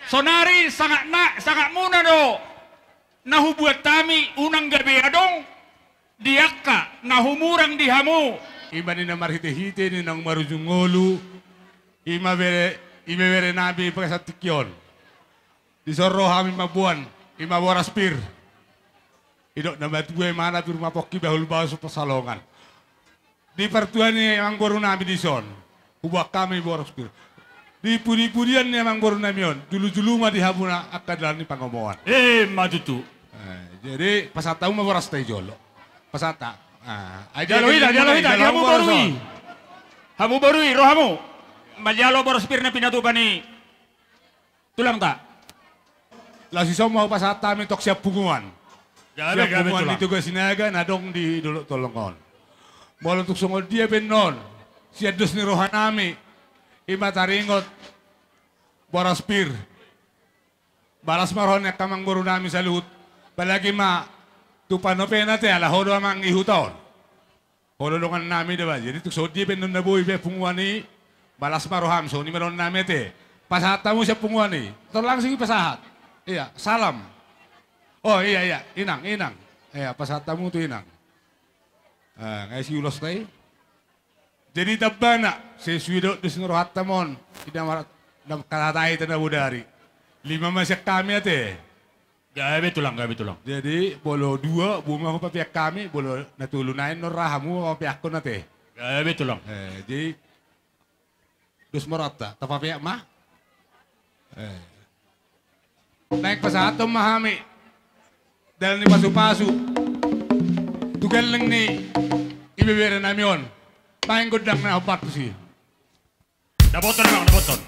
Sonari sangat muna do. Nahubuat kami unang gabi adong diakka nahumurang dihamu. Iba ni na marhite-hite ni nang marujungolu. Ibebere nabi pagkasatikyon. Disoro kami mabuan. Ima waraspir. Idok na batuwe mana tur mapoki bahul bawa sa pasalongan. Di pertuan ni ang guru nabi dison. Hubak kami waraspir. Di pudi-pudian ni ang guru nabi yon. Dulu-dulu mah dihabuna akadalan ni pangomoan. Maju tu. Jadi pasata uma waras tayo jolo. Pasata. Jalo hita, hamu barui. Hamu barui, rohamu. Maljalo borospir na pinatukan ni tulang tak. Lasi mau pasata mi tok siap punguan. Gabe Punguan itu ke sinaga nadong di dulu tolongon. Molo tuk sungol dia penon. Siadus ni rohanami. Ima taringot borospir. Balas marhon ya kamang guru nami salut. Palagi ma tupanope nate ala hodo amang ihuton. Hodo dongan nami diba. Jadi tuk so dia penon na buhay be punguani. Balas maroham so ni meron nami te. Pasahat tamu siya punguani. Tolong sing pasahat. Iya, salam. Oh iya, inang. Iya, pasahat tamu tu inang. Ngay si ulos tay. Jadi tabana si suido dus ngrohat tamon. Tidak marat kalatai tanda budari. 5 masyak kami ate. Gabe tulang. Jadi bolo 2 bunga ko papiak kami bolo natulunain no rahamu ko papiak ko nate. Gabe tulang. Jadi dus marata tapapiak mah. Naik pasahatom mahami. Dahil ni pasu-pasu. Tugal lang ni ibibira namin yun. Paing godang na upat ko siya. Naboton.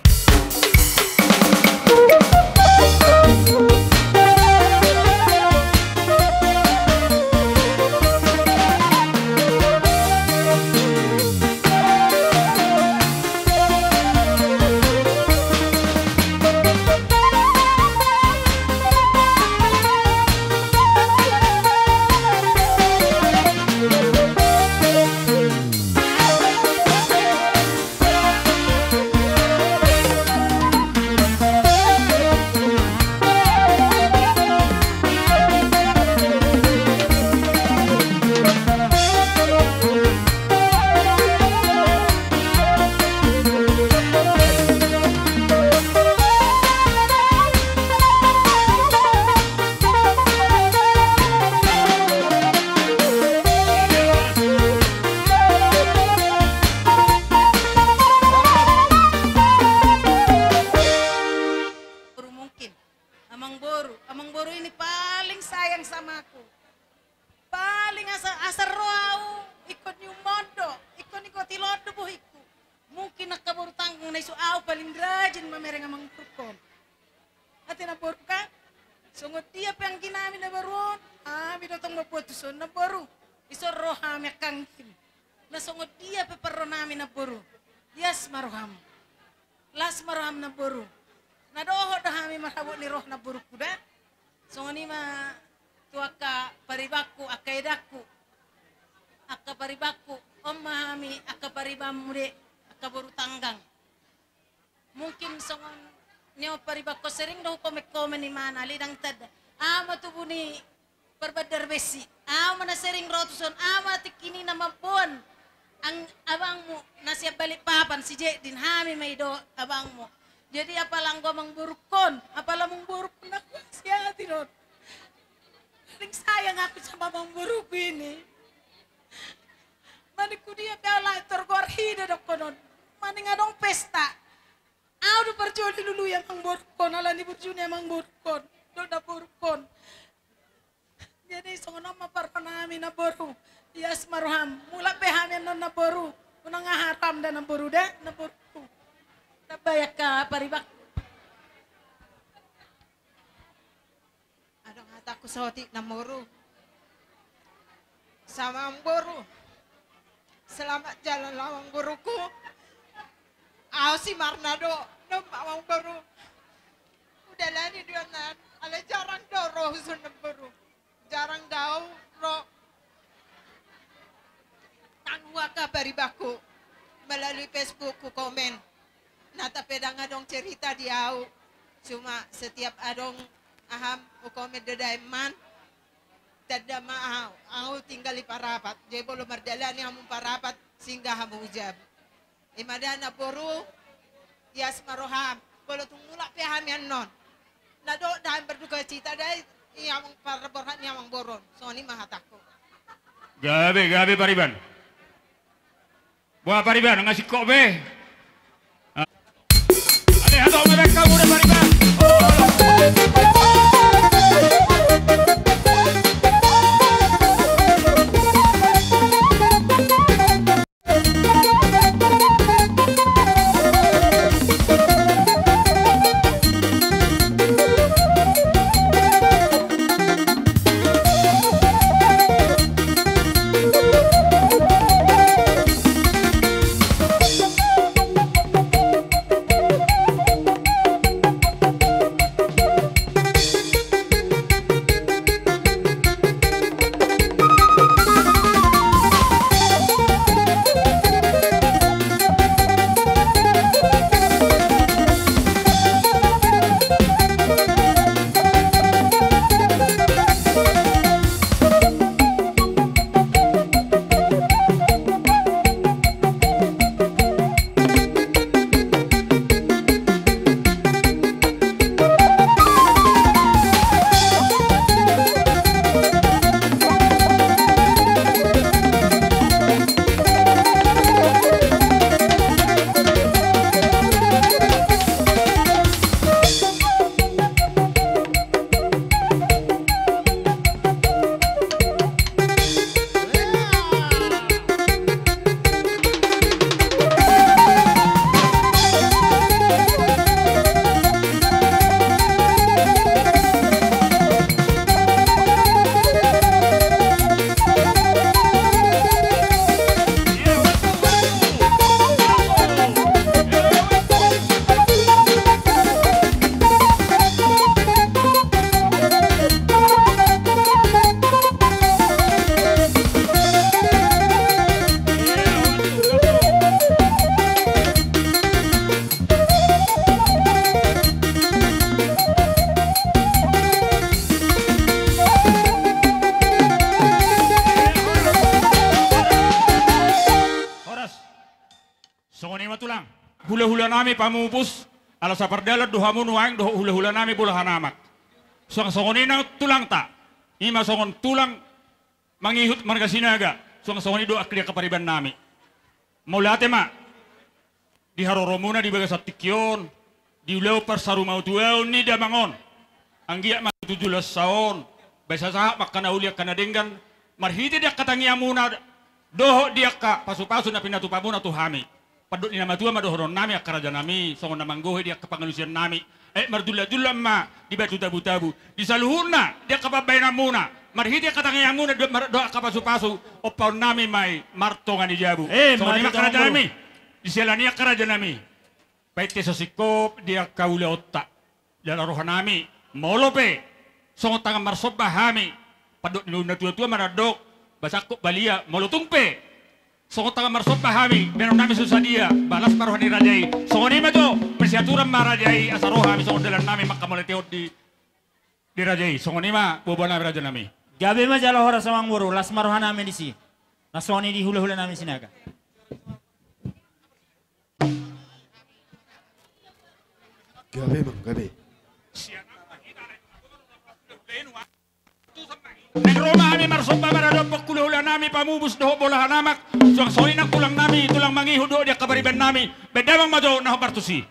sama ang guru. Selamat jalan lawang guruku. Ako si Marnado, ng bawang guru. Udala ni Diyonan, ala jarang daw roh sun ng guru. Jarang daw roh. Tanwa ka baribaku. Melalui Facebook ku komen. Natapeda nga dong cerita di au. Cuma setiap adong aham ku komen dedaiman. Tada maaw, ang tinggal di parapat. Jadi belum berjalan yang parapat sehingga hamu ujab. Imadana puru, yas maroham. Kalau tungulak peham yang non. Nado dan berduka cita dari yang para borhan yang boron. Soni mahataku. Gabe Pariban. Buah Pariban ngasih kok be. Ada atau mereka udah Pariban. Hula-hula nami pamupus, ala sa pardalat duhamu nuang doh hula-hula nami bulahan amak. Songon nang tulang tak, ima songon tulang mangihut marga sinaga, songon do akliya kapariban nami. Maulate ma, di haroromuna di bagas tikyon, di ulau persarumau tuel ni damangon, anggia ma 17 saon, besa sahak makana uliak kana denggan, marhiti dia katangi amuna, doho dia ka pasu-pasu na pinatu pamuna tuhami. Padut ni nama tua madohoron nami akaraja nami songon namanggohe dia kepangalusian nami mardula-dula ma di batu tabu-tabu di saluhuna dia kapabay namuna marhi dia katangi amuna doa kapasu-pasu opaun nami mai martongan di jabu songon ni akaraja nami di selani akaraja nami baik tesosikop dia kaula otak dan roha nami molope songon tangan marsob bahami padut ni tua-tua maradok basakop balia molotungpe songon tangan marsop pahami, meron nami susah dia, balas marohan rajai. Songon ima to, persiaturan marajai, asarohami songon dalam nami makamoleteot di rajai. Songon ima, bubuan nami raja nami. Gabi ma jalo hora samang buru, las marohan nami di si. Nasoni di hula-hula nami sinaga. Gabi bang, gabi. Roma kami marsomba maradon pagkulahula nami pamubus doho bolahan namak. Soang-soin ang kulang nami, tulang mangihudo dia kabariban nami. Bedamang majo na bartusi.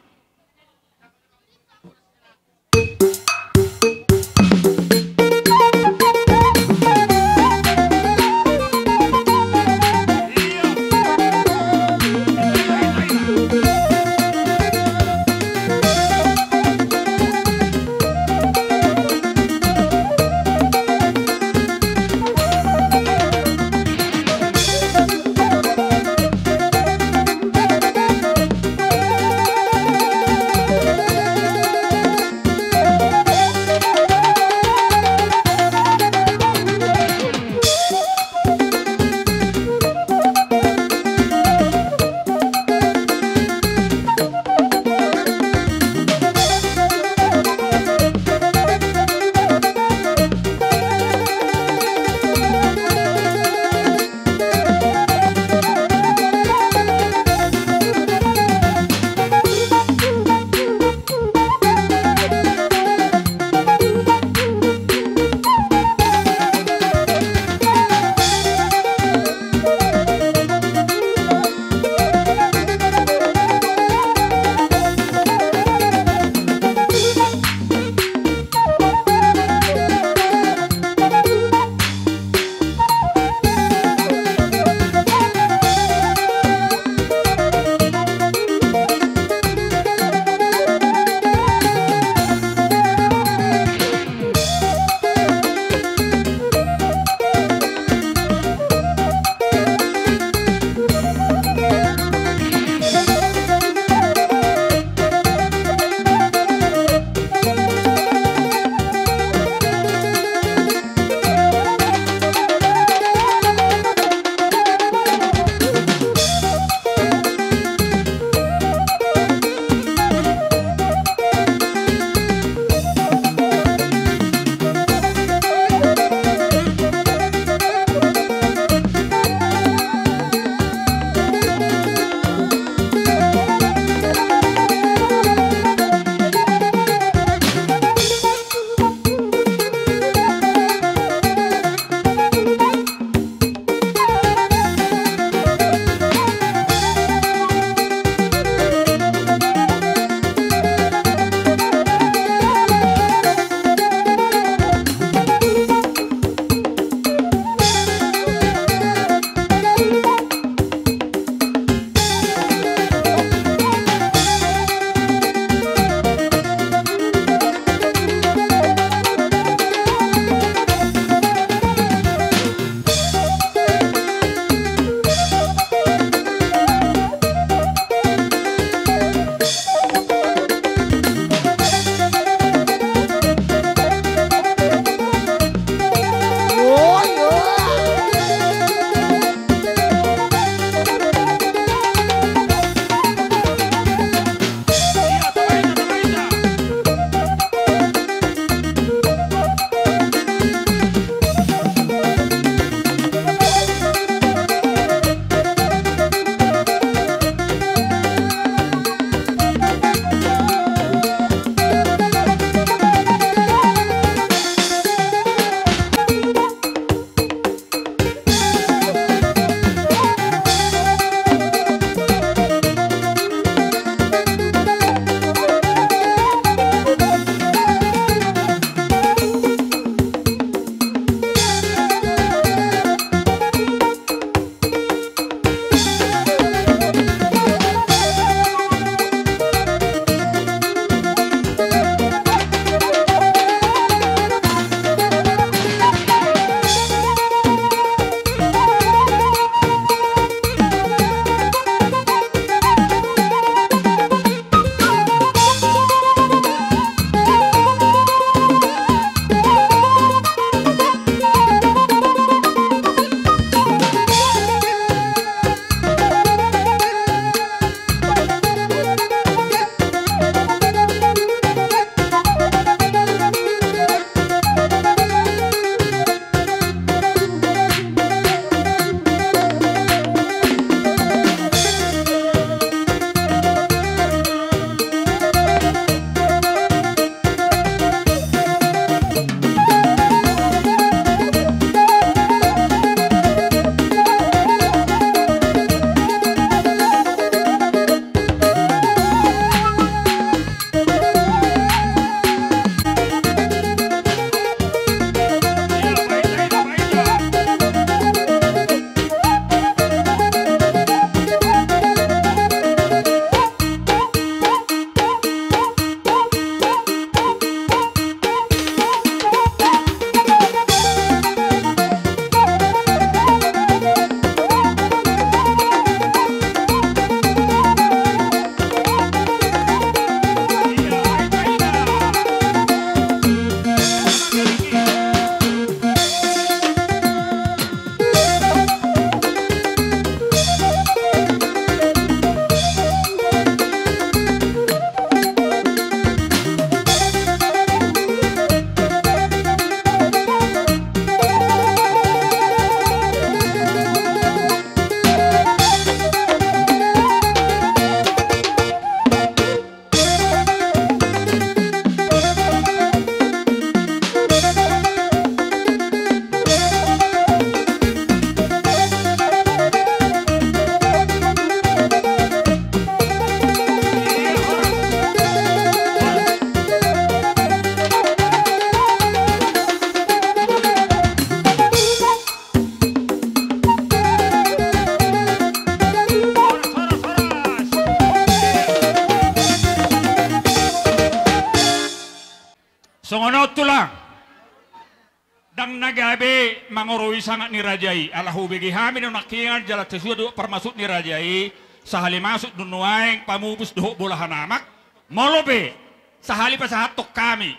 na gabi mangoroi sangat ni Rajai. Alahu bagi hami na nakingan jalat sesuatu permasuk ni Rajai. Sahali masuk dunuaing pamubus dohok bolahan amak. Molobe sahali pasahatok kami.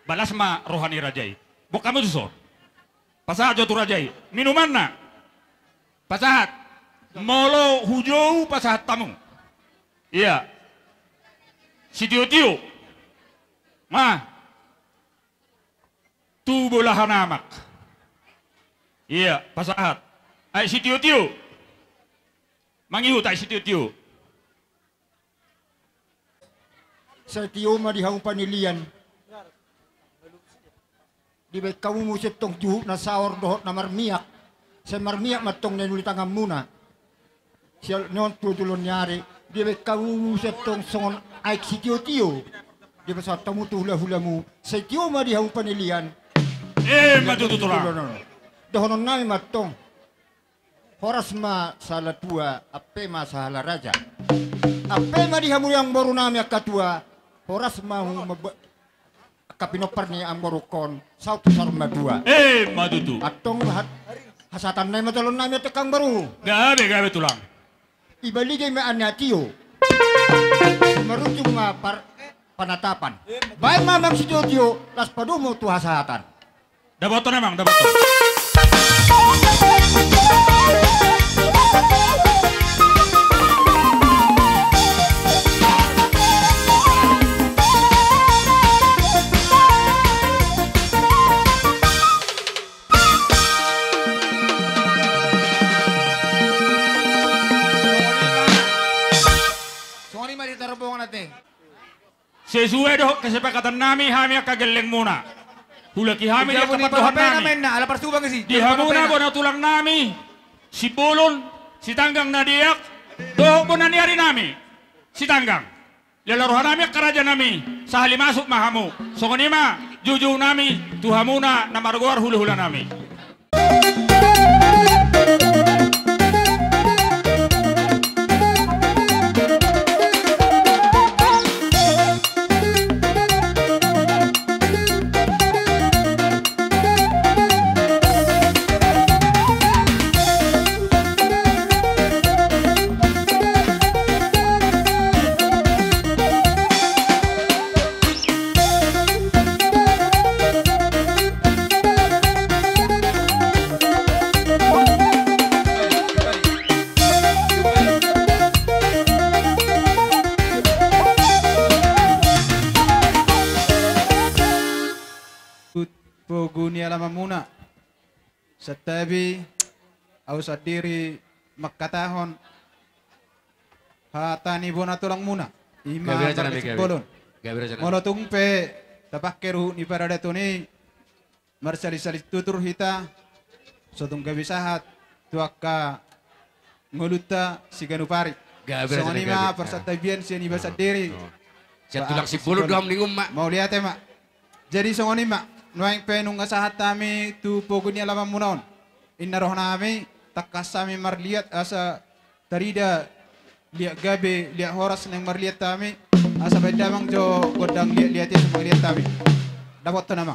Balas ma rohani Rajai. Bok kamu susor. Pasahat jotu Rajai. Minuman na. Pasahat. Molo hujau pasahat tamu. Iya. Si Tio-Tio. Ma. Tu bolahan amak. Iya, pasahat. Ay si Tio-Tio. Mangihu tayo si Tio-Tio. Sa Tio madihang panilian. Di ba kamu musit tong juhuk na saor dohot na marmiyak. Sa marmiyak matong nanulitangam muna. Siya noon tutulon nyari. Di ba kamu musit tong songon ay si Tio-Tio. Di ba sa tamu tu hula-hula mu. Sa Tio madihang panilian. Matututulang. Dohonon nami matong. Horas ma salah tua, ape ma salah raja. Ape ma dihamu yang baru nami akatua. Horas ma kapinopar ni ang borukon. Sautu sarma dua. Matutu. Atong hasatan nami matalon nami tekang baru. Gabe tulang. Ibaligay ma anyatio. Marujung ma panatapan. Baik mamang si Tio-Tio, las padumo tu hasatan. Daboton emang, daboton. Songoni mari tarubungan natin. Sesuai doh kesepakatan nami kagaling muna. Hulaki kami dia kepaduhan nami. Ala parsubang si. Di hamuna bona tulang nami. Si Bolon, si Tanggang nadiak. Doh bona niari nami. Si Tanggang. Lelaruhan nami keraja nami. Sahali masuk mahamu. Songonima jujung nami. Tuhamuna namarguar hula-hula nami. Poguni alam muna sa tabi au sa diri makatahon hatani bona tulang muna ima bolon molotung pe tapakkeru ni parada tuni marsali-sali tutur hita sotung gabisahat tuaka ngoluta siganupari songonima persatabian siani basa diri siya tulang si bolon doang ningum mak mau lihat mak jadi songonima nuaing penung asahat kami tu poguni alam munaon inna roh nami takasami marliat asa tarida liat gabe liat horas neng marliat kami asa bedamang jo godang liat itu marliat kami dapat tu nama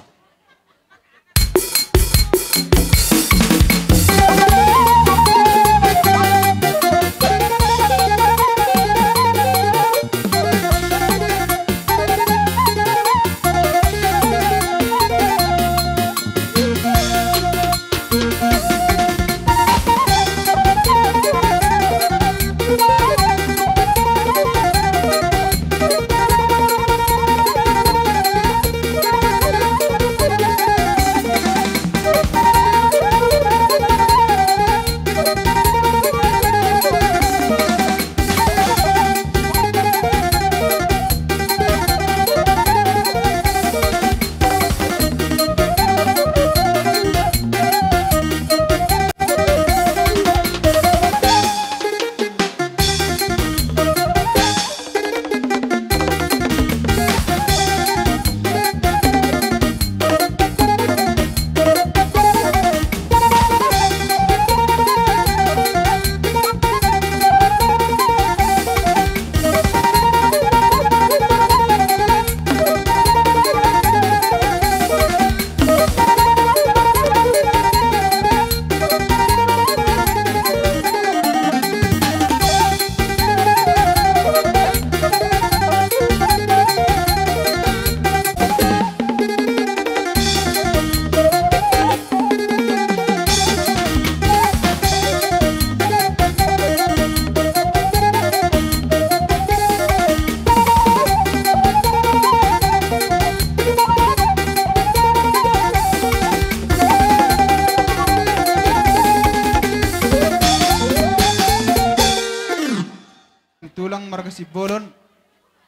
tulang marga si bolon.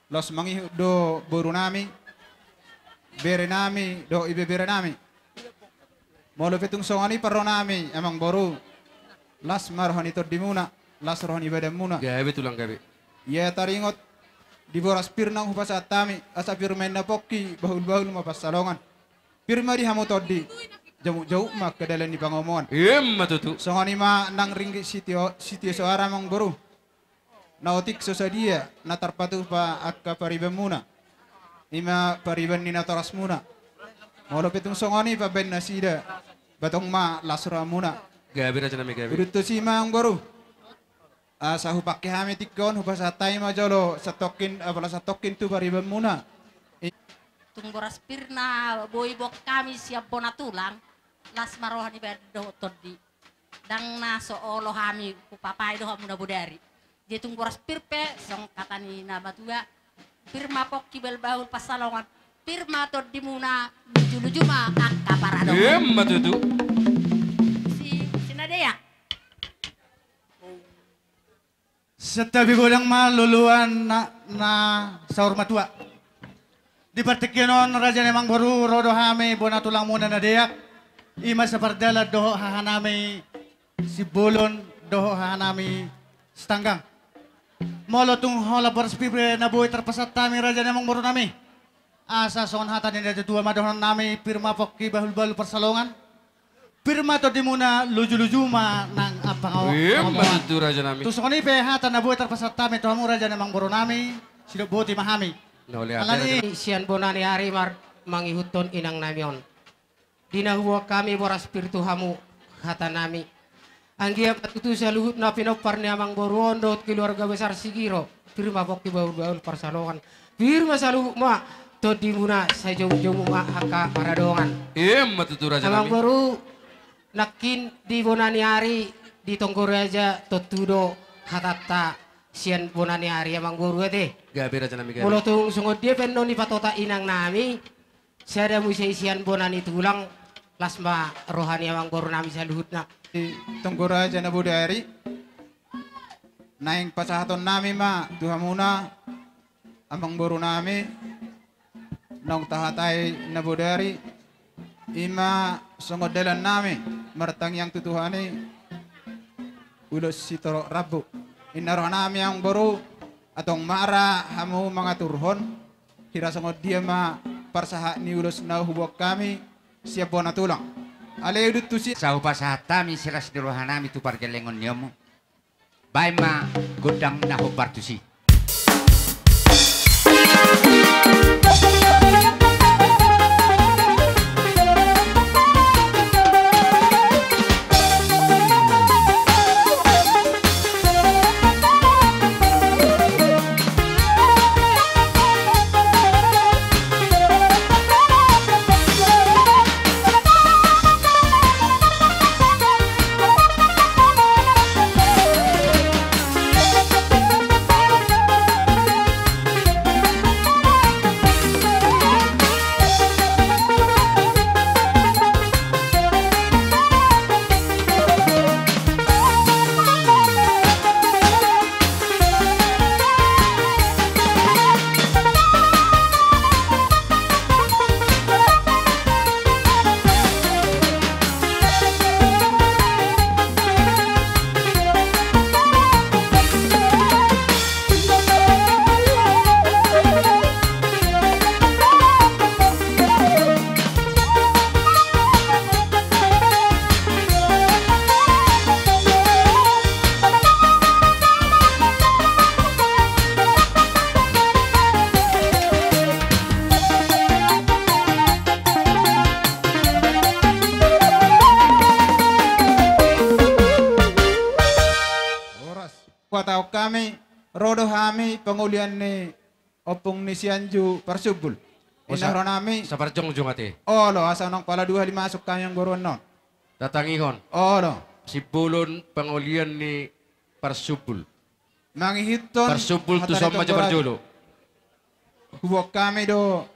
Los mangi do boru nami. Bere nami do ibe bere nami. Molo petung songani parro nami emang boru. Las marhani to dimuna. Las rohani ibadah muna. Gabe tulang gabe. Ya taringot di boras pirnang hupas atami asa pirmen na pokki bahul-bahul mapasalongan. Pirma di hamu todi jauh mak kedalan di pangomongan. Matutu. Songani ma nang ringgi sitio suara mang boru. Nautik sosadia natar patu pa akka pariban muna. Ima pariban ni nataras muna. Molo petung songani pa ben nasida batong ma lasra muna. Gabe raja nami gabe. Udutu si mang boru. Sahu pakai hami tikon hupas atai ma jolo satokin apala satokin tu pariban muna. Tunggoras pirna boy bok kami siap bona tulang las marohani berdo todi dang na soolo hami ku papai do muna bodari je tunggoras pirpe song katani na batua pirma pok kibel baul pasalongan pirma todi muna luju ma akka parado matutu si sinadea Setabi godang maluluan na saur matua. Di partikyonon raja nemang baru rodo hame bona tulang muna na deyak. Ima sa pardala doho hahanami si bolon doho hahanami stanggang. Molo tung hola berspibre na buhay terpesat tami raja nemang baru nami. Asa son hatan ni raja dua madohon nami pirma pokki bahul-bahul persalongan. Pirma to di muna luju-luju ma nang apang matutu raja nami. Tusok ni pe hatan na buhay terpesat tami tohamu raja nemang baru nami. Sidok buti mahami. Alani sian bonani hari mangihuton inang namion. Dina huwa kami boras spiritu hamu hata nami. Anggia patutu saluhut na pinopar ni amang boruondo keluarga besar Sigiro. Firma pokki baul-baul persalongan. Firma saluhut ma to dimuna sa jauh-jauh ma haka paradongan. Matutu raja amang nami. boru nakin di bonani hari di tonggoro aja totudo hatata sian bonani hari amang boru ate. Gabe raja nami gabe. Mulo tung sungod dia penno ni patota inang nami. Saya ada isian bonani tulang lasma rohani amang boru nami saluhutna. Tunggura aja na budari. Naing pasahaton nami ma tuhamuna amang boru nami. Nong tahatay na budari. Ima sungod dalan nami martang yang tutuhani ulos sitoro rabu. Inaroh nami ang boru atong mara hamu mga turhon hira sangod dia ma parsaha ni ulos na hubok kami siap bona tulang ale udut tusi sa upasata mi siras di rohanami tu pargelengon nyomo bay ma godang na hubar tusi Kuatau kami rodo hami pengulian ni opung ni sianju parsubul. Inahro nami saparjong jong ate. Oh lo asa nong pala 25 masuk kami yang goron non. Datangihon. Oh lo. Si bulon pengulian ni parsubul. Mangihiton parsubul tu sama aja parjolo. Hubok kami do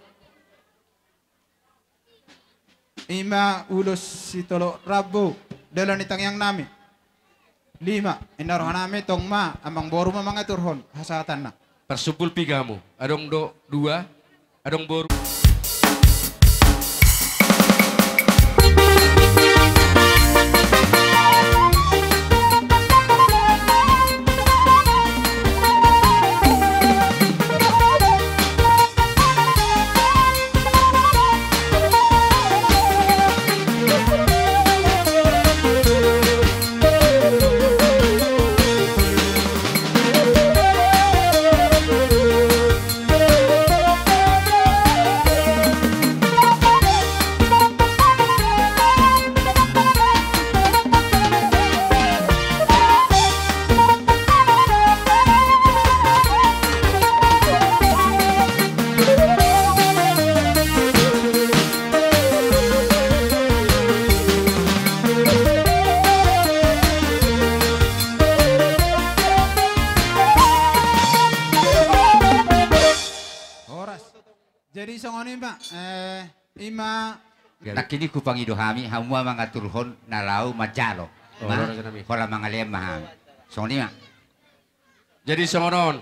ima ulos si tolo rabu dalam itang yang nami. 5. Ina rohanami tong ma amang boru ma mga turhon hasatan na. Persupul pigamu. Adong 2, adong boru. Jadi songoni ma, ima. Nakini ku pangidohami hamua mga turhon narau majalo. Kola mga lemahan. Songoni ma. Jadi songonon.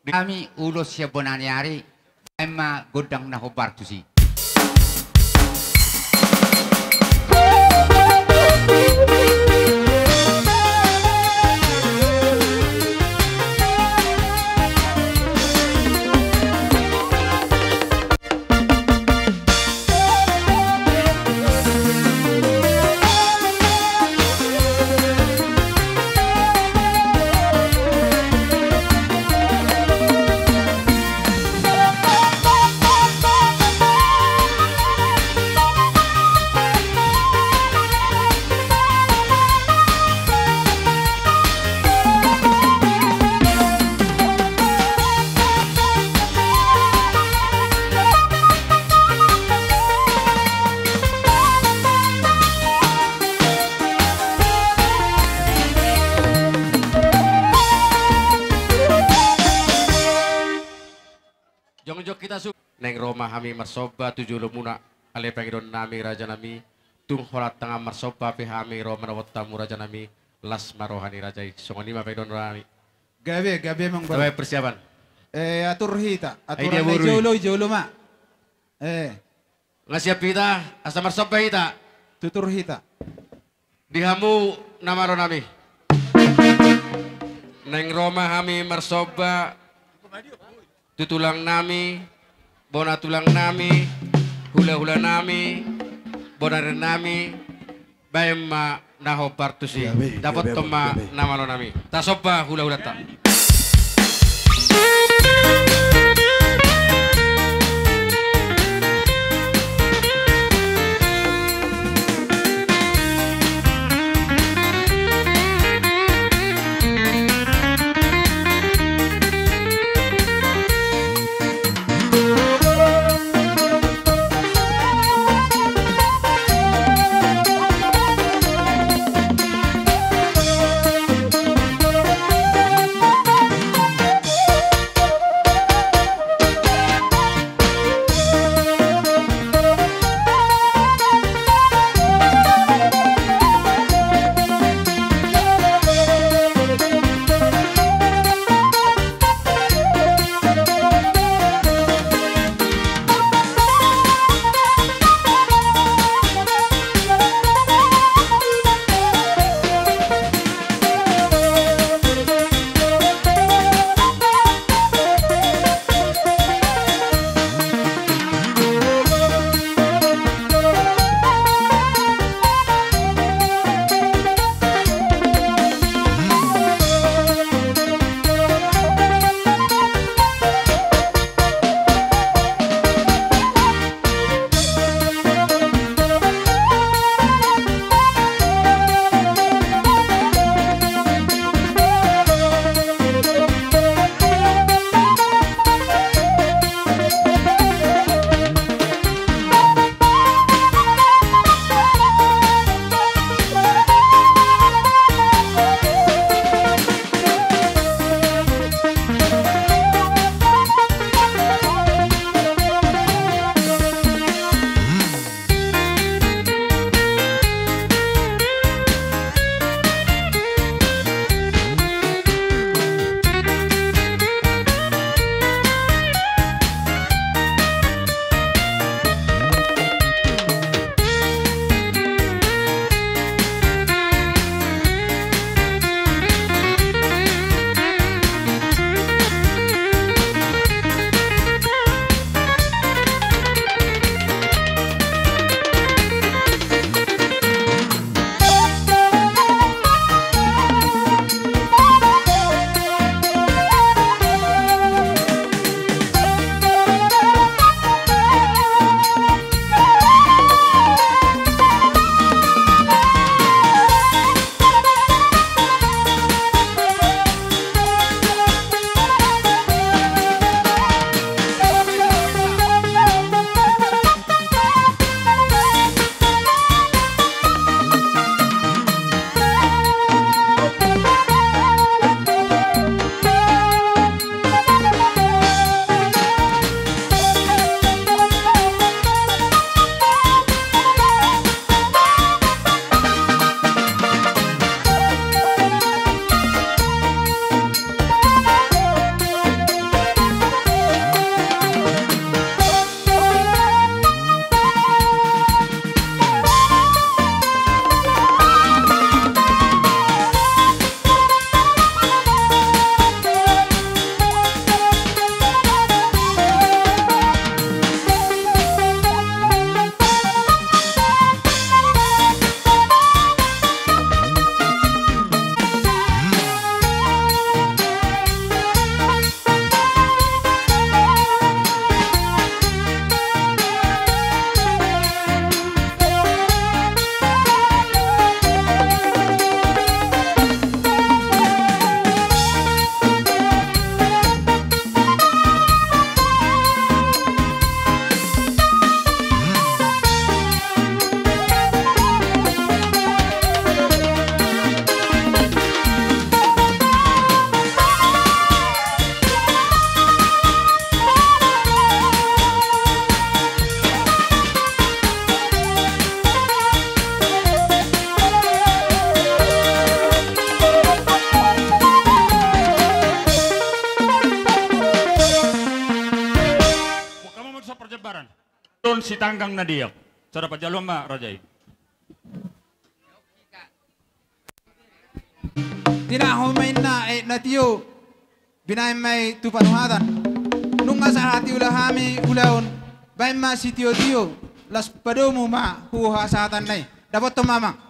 Kami ulos siya bonanyari, ema godang na hobartusi. Jongjok kita su neng Roma hami marsoba 7 lemuna ale pangidon nami raja nami tung holat tengah marsoba pe hami Roma rawat tamu raja nami las marohani raja songoni ma pangidon nami. Gabe mang Sampai persiapan. Atur hita, Idea aturan burui. jolo ma. Ngasiap hita asa marsoba hita. Tutur hita. Dihamu nama nami. Neng Roma hami marsoba tutulang nami, bona tulang nami, hula-hula nami, bonare nami, bayma naho partusi, dapat toma nama nami. Tasoba hula-hula ta. si tanggang na diyak. Cara pajalom ma, Rajay. Tinahumain na natiyo. Binayin may tupanuhadan. Nung nga sa hati ulahami ulaon. Bayin ma si tiyo-tiyo. Las padomo ma huha sa hatan na. Dapat to mamang.